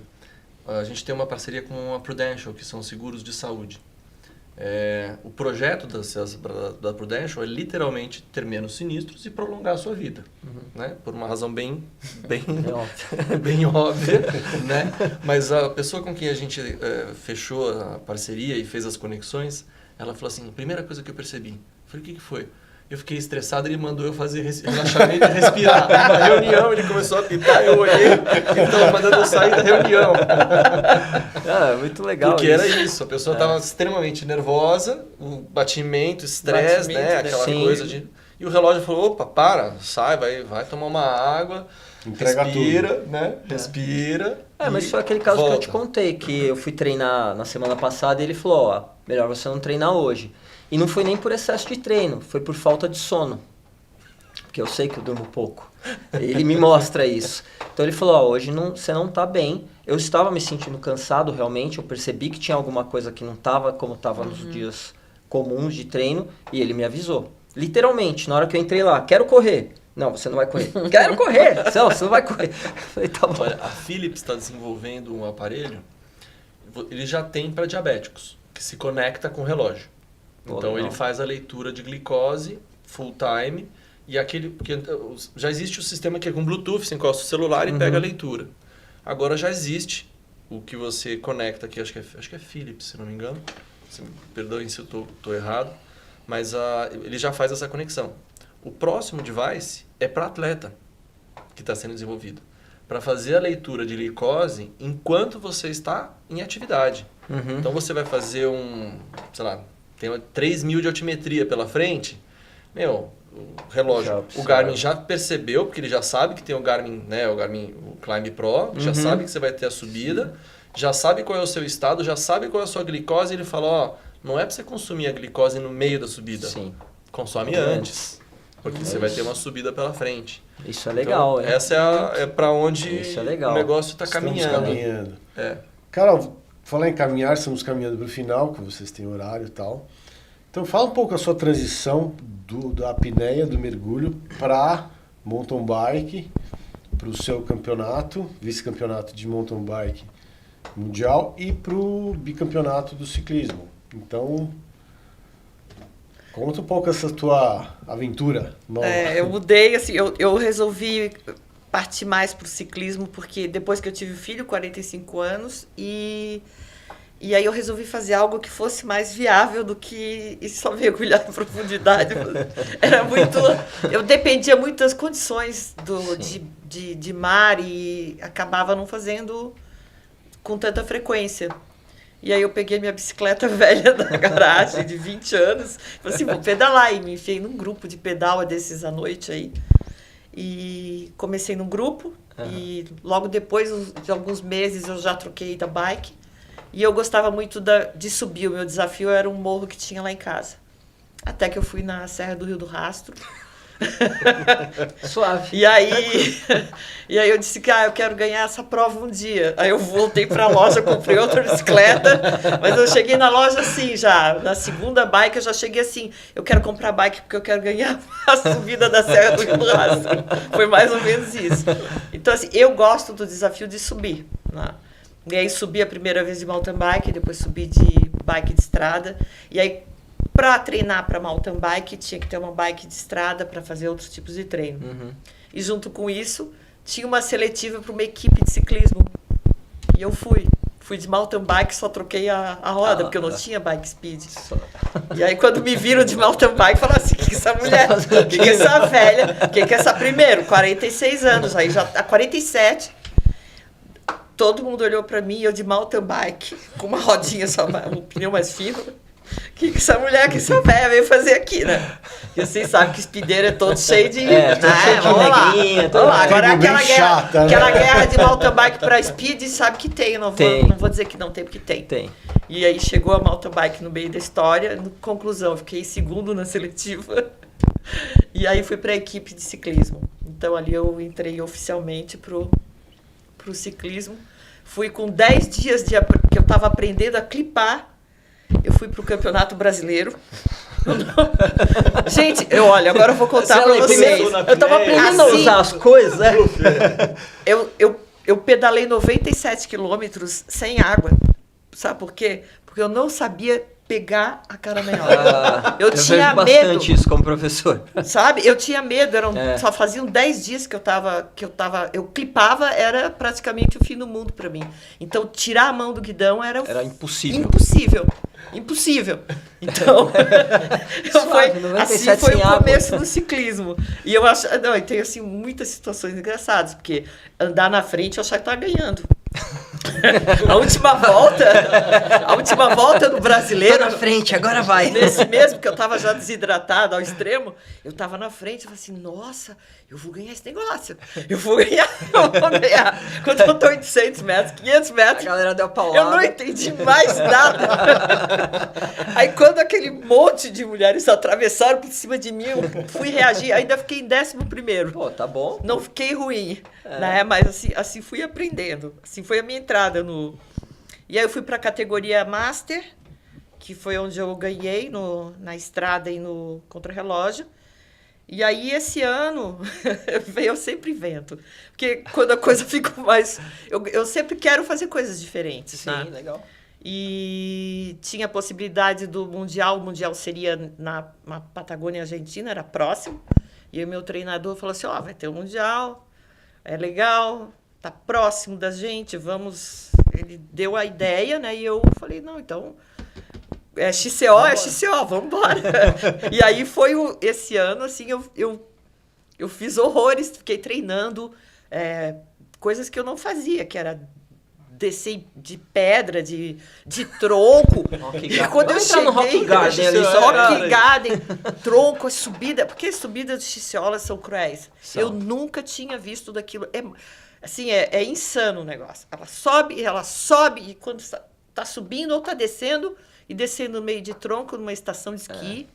A gente tem uma parceria com a Prudential, que são seguros de saúde. O projeto da Prudential é literalmente ter menos sinistros e prolongar a sua vida. Né? Por uma razão bem óbvia. Né? Mas a pessoa com quem a gente fechou a parceria e fez as conexões, ela falou assim, a primeira coisa que eu percebi, eu falei, o que foi? Eu fiquei estressado, ele mandou eu fazer relaxamento e respirar. Na reunião ele começou a apitar, eu olhei, ele estava mandando eu sair da reunião. Muito legal. Porque era isso, a pessoa estava extremamente nervosa, o batimento, estresse, né? Aquela coisa de... E o relógio falou, opa, para, sai, vai tomar uma água, Entrega respira, tudo. né? Respira. Mas foi aquele caso que eu te volta. contei, que eu fui treinar na semana passada e ele falou, melhor você não treinar hoje. E não foi nem por excesso de treino, foi por falta de sono. Porque eu sei que eu durmo pouco. Ele me mostra isso. Então ele falou, hoje você não tá bem. Eu estava me sentindo cansado realmente, eu percebi que tinha alguma coisa que não estava como estava nos dias comuns de treino, e ele me avisou. Literalmente, na hora que eu entrei lá, quero correr. Não, você não vai correr. Quero correr! Não, você não vai correr. Eu falei, tá bom. Olha, a Philips está desenvolvendo um aparelho, ele já tem para diabéticos, que se conecta com o relógio. Então ele faz a leitura de glicose full time e porque já existe o sistema que é com Bluetooth, você encosta o celular e pega a leitura. Agora já existe o que você conecta aqui, acho que é Philips, se não me engano. Me perdoem se eu estou errado, mas ele já faz essa conexão. O próximo device é para atleta que está sendo desenvolvido, para fazer a leitura de glicose enquanto você está em atividade. Então você vai fazer tem 3.000 de altimetria pela frente, o relógio, o Garmin já percebeu, porque ele já sabe que tem o Garmin, né, o Climb Pro, já sabe que você vai ter a subida, já sabe qual é o seu estado, já sabe qual é a sua glicose, e ele fala, não é para você consumir a glicose no meio da subida, consome antes, porque você vai ter uma subida pela frente. Isso é legal, então, essa é para onde o negócio está caminhando. Cara, falar em caminhar, estamos caminhando para o final, que vocês têm horário e tal. Então fala um pouco a sua transição da apneia, do mergulho, para mountain bike, para o seu campeonato, vice-campeonato de mountain bike mundial e para o bicampeonato do ciclismo. Então, conta um pouco essa tua aventura nova. Eu mudei, assim, eu resolvi partir mais para o ciclismo, porque depois que eu tive filho, 45 anos, e aí eu resolvi fazer algo que fosse mais viável do que só mergulhar em profundidade. Era muito... Eu dependia muito das condições de mar e acabava não fazendo com tanta frequência. E aí eu peguei minha bicicleta velha da garagem de 20 anos, falei assim, vou pedalar, e me enfiei num grupo de pedal desses à noite aí. E comecei num grupo, e logo depois de alguns meses eu já troquei da bike. E eu gostava muito de subir, o meu desafio era um morro que tinha lá em casa. Até que eu fui na Serra do Rio do Rastro. Suave. E aí eu disse que eu quero ganhar essa prova um dia. Aí eu voltei para a loja, comprei outra bicicleta, mas eu cheguei na loja assim já, na segunda bike eu já cheguei assim, eu quero comprar bike porque eu quero ganhar a subida da Serra do Rio do Rastro. Foi mais ou menos isso. Então assim, eu gosto do desafio de subir, né? E aí subi a primeira vez de mountain bike, depois subi de bike de estrada. E aí, para treinar para mountain bike, tinha que ter uma bike de estrada para fazer outros tipos de treino. E junto com isso, tinha uma seletiva para uma equipe de ciclismo. E eu fui. Fui de mountain bike, só troquei a roda, porque eu não tinha bike speed. E aí, quando me viram de mountain bike, falaram assim, o que essa mulher, o que essa velha, o que essa... Primeiro, 46 anos, aí já tá 47. Todo mundo olhou pra mim, eu de mountain bike, com uma rodinha só, um pneu mais fino. O que essa mulher, que essa velha veio fazer aqui, né? E vocês sabem que speedeiro é todo cheio de... todo cheio de negrinha. Vamos lá. Agora Tribo bem chata, né? aquela guerra de mountain bike pra speed, sabe que tem. Eu não vou dizer que não tem, porque tem. Tem. E aí chegou a mountain bike no meio da história. Conclusão, fiquei segundo na seletiva. E aí fui pra equipe de ciclismo. Então ali eu entrei oficialmente pro ciclismo. Fui com 10 dias que eu estava aprendendo a clipar. Eu fui pro Campeonato Brasileiro. Gente, olha, agora eu vou contar para vocês. Eu tava aprendendo a usar as coisas, né? Eu pedalei 97 quilômetros sem água. Sabe por quê? Porque eu não sabia pegar a caramelhola. Eu tinha vejo medo. bastante isso como professor. Sabe? Eu tinha medo. Só faziam 10 dias que eu clipava, era praticamente o fim do mundo para mim. Então, tirar a mão do guidão era impossível. Impossível. Então, assim foi o começo do ciclismo. E eu acho, e tem assim muitas situações engraçadas, porque andar na frente eu achava que estava ganhando. A última volta do brasileiro. Tô na frente, agora vai. Nesse mesmo, que eu estava já desidratado ao extremo, eu estava na frente, eu falei assim, nossa, eu vou ganhar esse negócio. Eu vou ganhar. Quando eu estou em 800 metros, 500 metros, a galera deu paulada. Eu não entendi mais nada. Aí quando aquele monte de mulheres atravessaram por cima de mim, eu fui reagir, ainda fiquei em 11º. Pô, tá bom. Não fiquei ruim, né? Mas assim fui aprendendo. Assim foi a minha entrada no... E aí eu fui para a categoria Master, que foi onde eu ganhei na estrada e no contrarrelógio. E aí esse ano, eu sempre invento. Porque quando a coisa fica mais... Eu sempre quero fazer coisas diferentes. Sim, né? legal. E tinha a possibilidade do Mundial. O Mundial seria na Patagônia, Argentina, era próximo. E o meu treinador falou assim, vai ter o Mundial, é legal, tá próximo da gente, vamos... Ele deu a ideia, né? E eu falei, não, então... É XCO, vamos embora. E aí foi esse ano, assim, eu fiz horrores, fiquei treinando coisas que eu não fazia, que era descer de pedra, de tronco. E quando eu cheguei... no Rock Garden ali, Rock Garden, tronco, subida, porque as subidas de Xiciola são cruéis. Eu nunca tinha visto daquilo. É insano o negócio. Ela sobe, e quando está subindo ou está descendo... E descendo no meio de tronco, numa estação de esqui.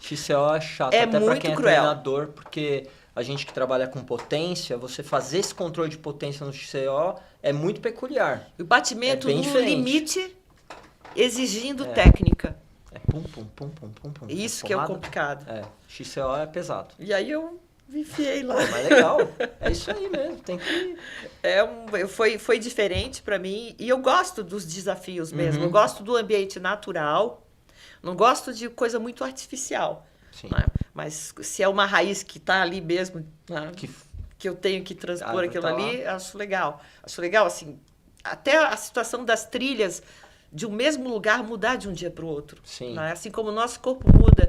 XCO é chato, até para quem é treinador, porque a gente que trabalha com potência, você fazer esse controle de potência no XCO é muito peculiar. O batimento no limite, exigindo É. técnica. É pum, pum, pum, pum, pum, pum. Isso que é o complicado. É, XCO é pesado. E aí eu me enfiei lá. Mas legal, é isso aí mesmo, tem que... Foi diferente para mim, e eu gosto dos desafios mesmo. Uhum. Eu gosto do ambiente natural, não gosto de coisa muito artificial. Sim. Né? Mas se é uma raiz que está ali mesmo, né? Que eu tenho que transpor aquilo ali, acho legal. Acho legal, assim, até a situação das trilhas de um mesmo lugar mudar de um dia para o outro. Sim. Né? Assim como o nosso corpo muda,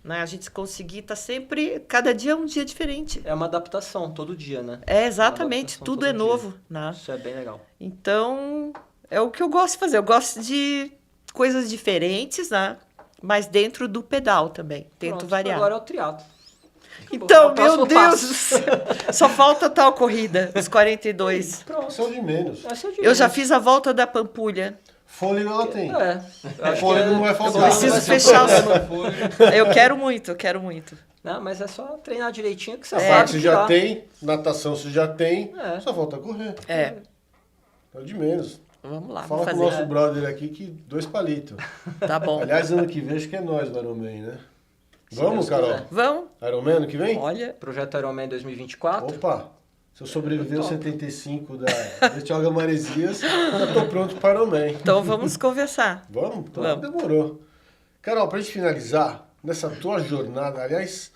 né? A gente conseguir estar sempre, cada dia é um dia diferente. É uma adaptação todo dia, né? É, exatamente, tudo é todo novo. Né? Isso é bem legal. Então, é o que eu gosto de fazer. Eu gosto de coisas diferentes, né? Mas dentro do pedal também. Tento Pronto, variar. Agora é o triatlo. Então, É o meu próximo Deus! passo. Só falta tal corrida, os 42. Pronto. São de menos. Essa é de Eu já menos. fiz a volta da Pampulha. Fôlego ela tem. Fôlego não vai Eu faltar. preciso fechar o... Eu quero muito. Não, mas é só treinar direitinho que você A sabe parte você que já dá. tem, natação você já tem, É. só falta correr. É, É o de menos. vamos lá, Fala vamos com o fazer. nosso brother aqui que 2 palitos. Tá bom. Aliás, ano que vem acho que é nós no Ironman, né? Se Vamos, Deus Carol? quiser. Vamos? Ironman ano que vem? Olha, Projeto Ironman 2024. Opa! Se eu sobreviver aos 75 da Betioga Maresias, eu tô pronto para o Ironman. Então vamos conversar. Vamos? Então Vamos. demorou. Carol, pra gente finalizar, nessa tua jornada, aliás,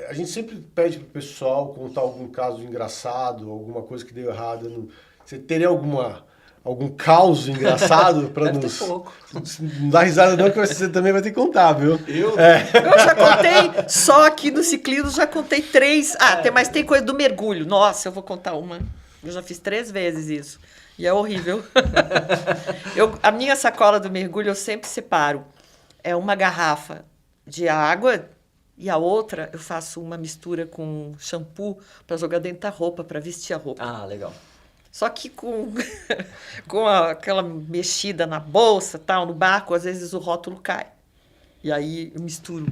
a gente sempre pede pro pessoal contar algum caso engraçado, alguma coisa que deu errado. Você teria algum caos engraçado para Deve ter nos... pouco. Não dá risada não, que você também vai ter que contar, viu? Eu? Eu já contei, só aqui no ciclismo já contei 3. Mas tem coisa do mergulho. Nossa, eu vou contar uma. Eu já fiz 3 vezes isso. E é horrível. A minha sacola do mergulho eu sempre separo. É uma garrafa de água e a outra eu faço uma mistura com shampoo para jogar dentro da roupa, para vestir a roupa. Ah, legal. Só que com aquela mexida na bolsa, tal, no barco, às vezes o rótulo cai. E aí eu misturo.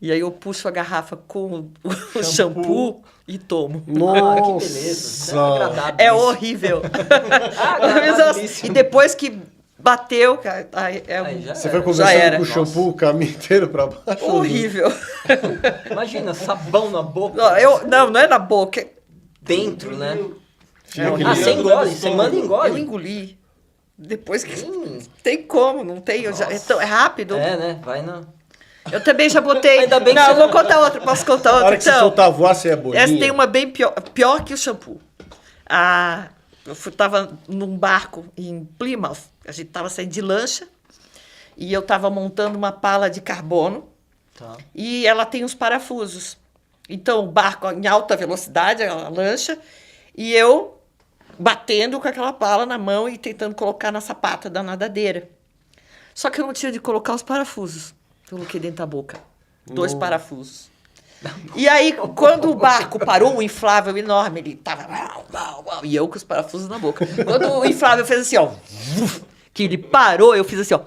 E aí eu puxo a garrafa com o shampoo e tomo. Ah, que beleza. Isso é agradável. É isso. horrível. agradabilíssimo. E depois que bateu, cara, Aí já Você era. foi conversando era. com o shampoo o caminho inteiro para baixo? horrível. Imagina, sabão na boca. Não é na boca. Dentro, né? Fica aquele- Ah, você engole, você manda e Eu engole. engoli. Depois que... Tem como, não tem. É rápido. É, né? Vai na... Eu também já botei... Ainda bem que não, você- eu vou contar outra. Posso contar Na outra, hora que você então? soltar a voar, você é bolinha. Essa tem uma bem pior que o shampoo. Eu estava num barco em Plymouth, a gente estava saindo de lancha, e eu estava montando uma pala de carbono, Tá. e ela tem os parafusos. Então, o barco em alta velocidade, a lancha, e eu batendo com aquela pala na mão e tentando colocar na sapata da nadadeira. Só que eu não tinha de colocar os parafusos. Eu coloquei dentro da boca. 2 parafusos. E aí, quando o barco parou, um inflável enorme, ele tava... E eu com os parafusos na boca. Quando o inflável fez assim, ó... Que ele parou, eu fiz assim, ó...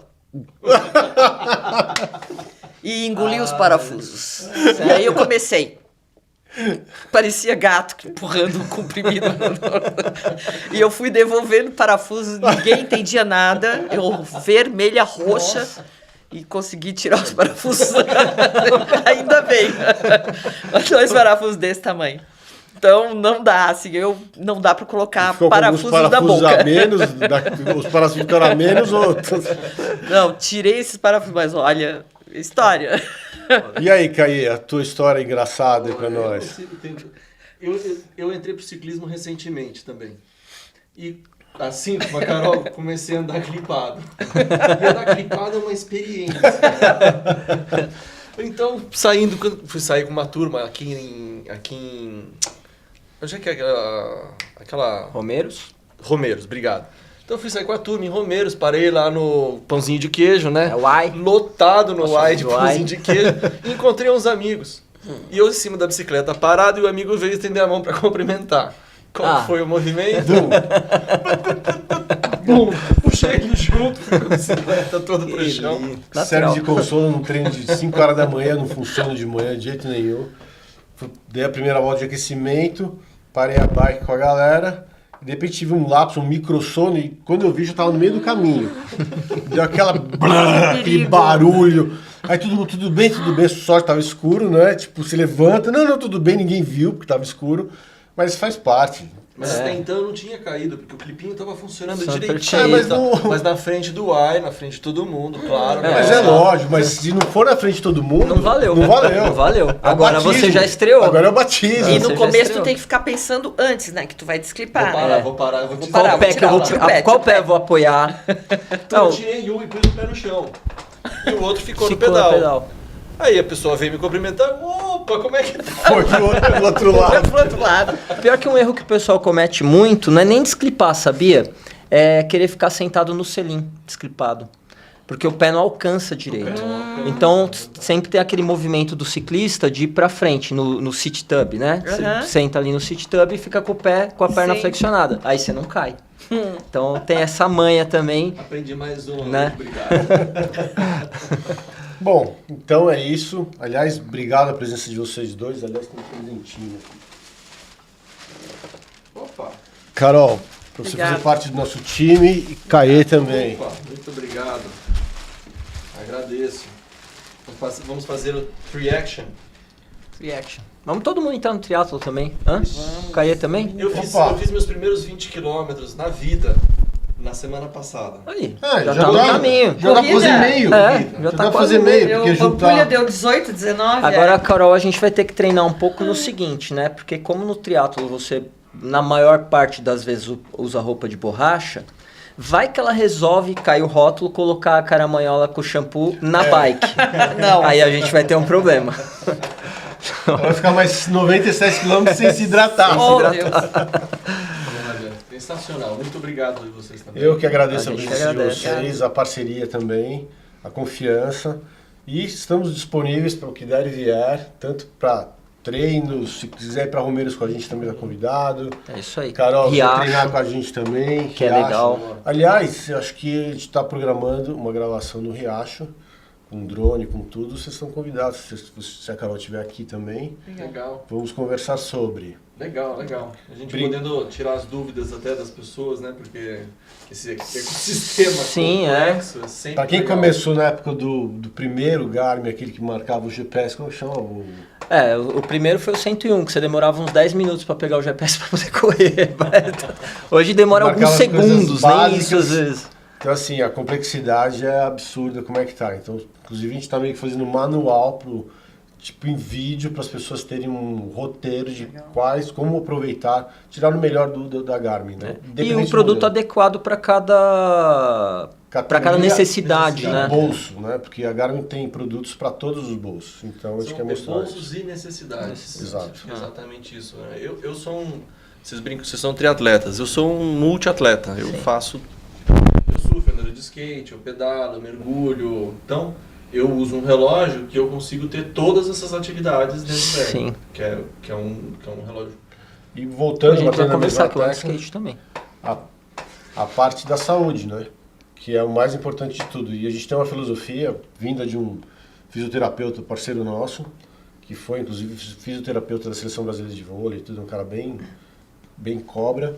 E engoli os parafusos. E aí eu comecei... Parecia gato empurrando um comprimido. E eu fui devolvendo parafusos, ninguém entendia nada. Eu vermelha, roxa, e consegui tirar os parafusos. Ainda bem. 2 parafusos desse tamanho. Então não dá, assim, não dá para colocar Ficou com alguns parafusos na boca. a menos, os parafusos ficaram a menos, ou... Não, tirei esses parafusos, mas olha, história. E aí, Caí, a tua história engraçada aí pra nós? Eu entrei pro ciclismo recentemente também. E assim como a Carol, comecei a andar clipado. E andar clipado é uma experiência. Então, fui sair com uma turma aqui em onde é que é aquela... Romeiros? Romeiros, obrigado. Então eu fui sair com a turma em Romeiros, parei lá no Pãozinho de Queijo, né? É o Ai. Lotado no Ai de do Ai. Pãozinho de Queijo. E encontrei uns amigos. E eu em cima da bicicleta parado e o amigo veio estender a mão pra cumprimentar. Qual foi o movimento? Bum! Puxei ele junto, fui com a bicicleta toda pro chão. Série de consolo num treino de 5 horas da manhã, não funciona de manhã de jeito nenhum. Dei a primeira volta de aquecimento, parei a bike com a galera, e de repente tive um lapso, um microsono, e quando eu vi já tava no meio do caminho. Deu aquele barulho. Aí tudo bem, sorte tava escuro, né? Tipo, se levanta, não, tudo bem, ninguém viu, porque tava escuro, mas faz parte. Mas até então eu não tinha caído, porque o clipinho tava funcionando Funciona direitinho. perfeito. mas não- Mas na frente do Ai, na frente de todo mundo, claro. Mas é lógico, mas se não for na frente de todo mundo, Não valeu. Não valeu. Não valeu. É o Agora batismo. você já estreou. Agora é o batismo. E Você no já começo tu estreou. tem que ficar pensando antes, né? Que tu vai desclipar. Vou parar, eu vou te Qual parar, pé vou que eu vou tirar tirar? o pé, Qual tira o pé pé. eu vou apoiar? Então Não, eu tirei um e pus o pé no chão. E o outro ficou no ficou pedal. Aí a pessoa veio me cumprimentar. Opa, como é que tá? Foi do outro Vai lado. pro outro lado. pior que um erro que o pessoal comete muito, não é nem desclipar, sabia? É querer ficar sentado no selim, desclipado. Porque o pé não alcança direito. Então, sempre tem aquele movimento do ciclista de ir pra frente, no sit tub, né? Aham. Você senta ali no sit tub e fica com a perna Sim. flexionada. Aí você não cai. Então, tem essa manha também. Aprendi mais um, Né? obrigado. Bom, então é isso. Aliás, obrigado a presença de vocês dois. Aliás, tem um presentinho aqui. Opa, Carol, pra você Obrigada. fazer parte do nosso time e Caê também. opa, muito obrigado. Agradeço. Vamos fazer o reaction. Reaction. Vamos todo mundo entrar no triatlo também. Hã? Caia também? Eu fiz meus primeiros 20 quilômetros na vida na semana passada. Aí, Ah, já tá no caminho. Já dá pra fazer meio. É, Já tá dá pra quase fazer meio, porque O Pampulha juntar... deu 18, 19. Agora, Carol, a gente vai ter que treinar um pouco no seguinte, né? Porque como no triatlo você, na maior parte das vezes, usa roupa de borracha, vai que ela resolve cair o rótulo, colocar a caramanhola com shampoo na bike. Não. Aí a gente vai ter um problema. Vai ficar mais 97 km sem se hidratar. Oh, Deus. Olha, sensacional. Muito obrigado a vocês também. Eu que agradeço a A gente presença de agradece. vocês, a parceria também, a confiança. E estamos disponíveis para o que der e vier, tanto para treinos, se quiser ir para Romeiros com a gente também está convidado. É isso aí. Carol, você Riacho, treinar com a gente também. que é Riacho. legal. Aliás, eu acho que a gente está programando uma gravação no Riacho, com drone, com tudo. Vocês estão convidados, se a Carol estiver aqui também. Legal, Vamos conversar sobre. legal, legal. A gente Brin- podendo tirar as dúvidas até das pessoas, né? Porque esse ecossistema Sim, complexo é sempre Para quem legal. começou na época do primeiro Garmin, aquele que marcava o GPS, como chama? O primeiro foi o 101, que você demorava uns 10 minutos para pegar o GPS para poder correr. Hoje demora alguns Marcava as coisas segundos, nem isso básicas. às vezes. Então, assim, a complexidade é absurda como é que tá. Então, inclusive, a gente tá meio que fazendo um manual tipo em vídeo para as pessoas terem um roteiro de como aproveitar, tirar o melhor da Garmin, né? E Independente um do produto modelo. adequado para cada Categoria necessidade, né? bolso, né? Porque a Garmin tem produtos para todos os bolsos. Então, a gente quer mostrar isso. bolsos e necessidades. Exato. Exatamente isso. Né? Eu sou um... Vocês brincam, vocês são triatletas. Eu sou um multiatleta. Eu faço... Eu surfo, eu ando de skate, eu pedalo, eu mergulho. Então, eu uso um relógio que eu consigo ter todas essas atividades dentro dele. Sim. Que é um relógio. E A voltando, gente vai batendo na conversar mesma com o tecla, skate também. a parte da saúde, né? Que é o mais importante de tudo. E a gente tem uma filosofia vinda de um fisioterapeuta, parceiro nosso, que foi, inclusive, fisioterapeuta da Seleção Brasileira de Vôlei, tudo, um cara bem cobra.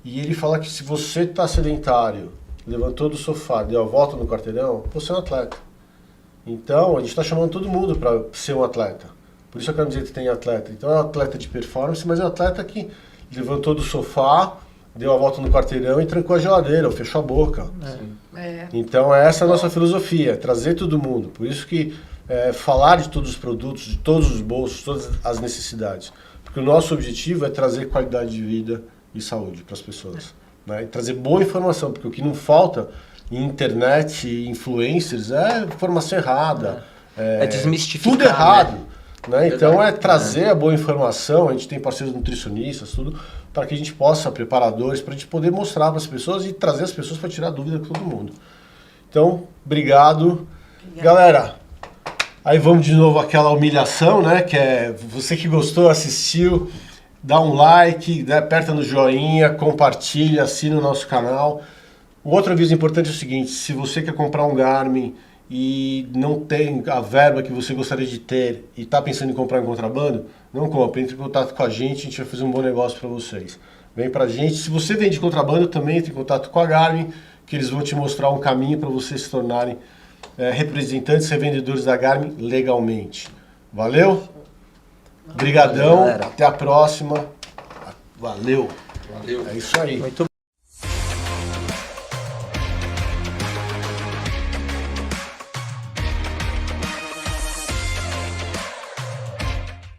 E ele fala que se você está sedentário, levantou do sofá, deu a volta no quarteirão, você é um atleta. Então, a gente está chamando todo mundo para ser um atleta. Por isso a camiseta tem atleta. Então, é um atleta de performance, mas é um atleta que levantou do sofá, deu a volta no quarteirão e trancou a geladeira, ou fechou a boca. É. Então, essa é a nossa filosofia, trazer todo mundo. Por isso que falar de todos os produtos, de todos os bolsos, todas as necessidades. Porque o nosso objetivo é trazer qualidade de vida e saúde para as pessoas. Né? E trazer boa informação, porque o que não falta em internet e influencers é informação errada. É desmistificar, tudo errado. Né? Então, Verdade. trazer a boa informação. A gente tem parceiros nutricionistas, tudo, para que a gente possa, preparadores, para a gente poder mostrar para as pessoas e trazer as pessoas para tirar dúvida com todo mundo. Então, obrigado. Galera, aí vamos de novo àquela humilhação, né? Que é você que gostou, assistiu, dá um like, né? Aperta no joinha, compartilha, assina o nosso canal. Um outro aviso importante é o seguinte: se você quer comprar um Garmin e não tem a verba que você gostaria de ter e está pensando em comprar em contrabando, não compre, entre em contato com a gente vai fazer um bom negócio para vocês. Vem pra gente. Se você vende contrabando, também entre em contato com a Garmin, que eles vão te mostrar um caminho para vocês se tornarem representantes, revendedores da Garmin legalmente. Valeu? Obrigadão. Valeu, galera. Até a próxima. Valeu. Valeu. É isso aí. Muito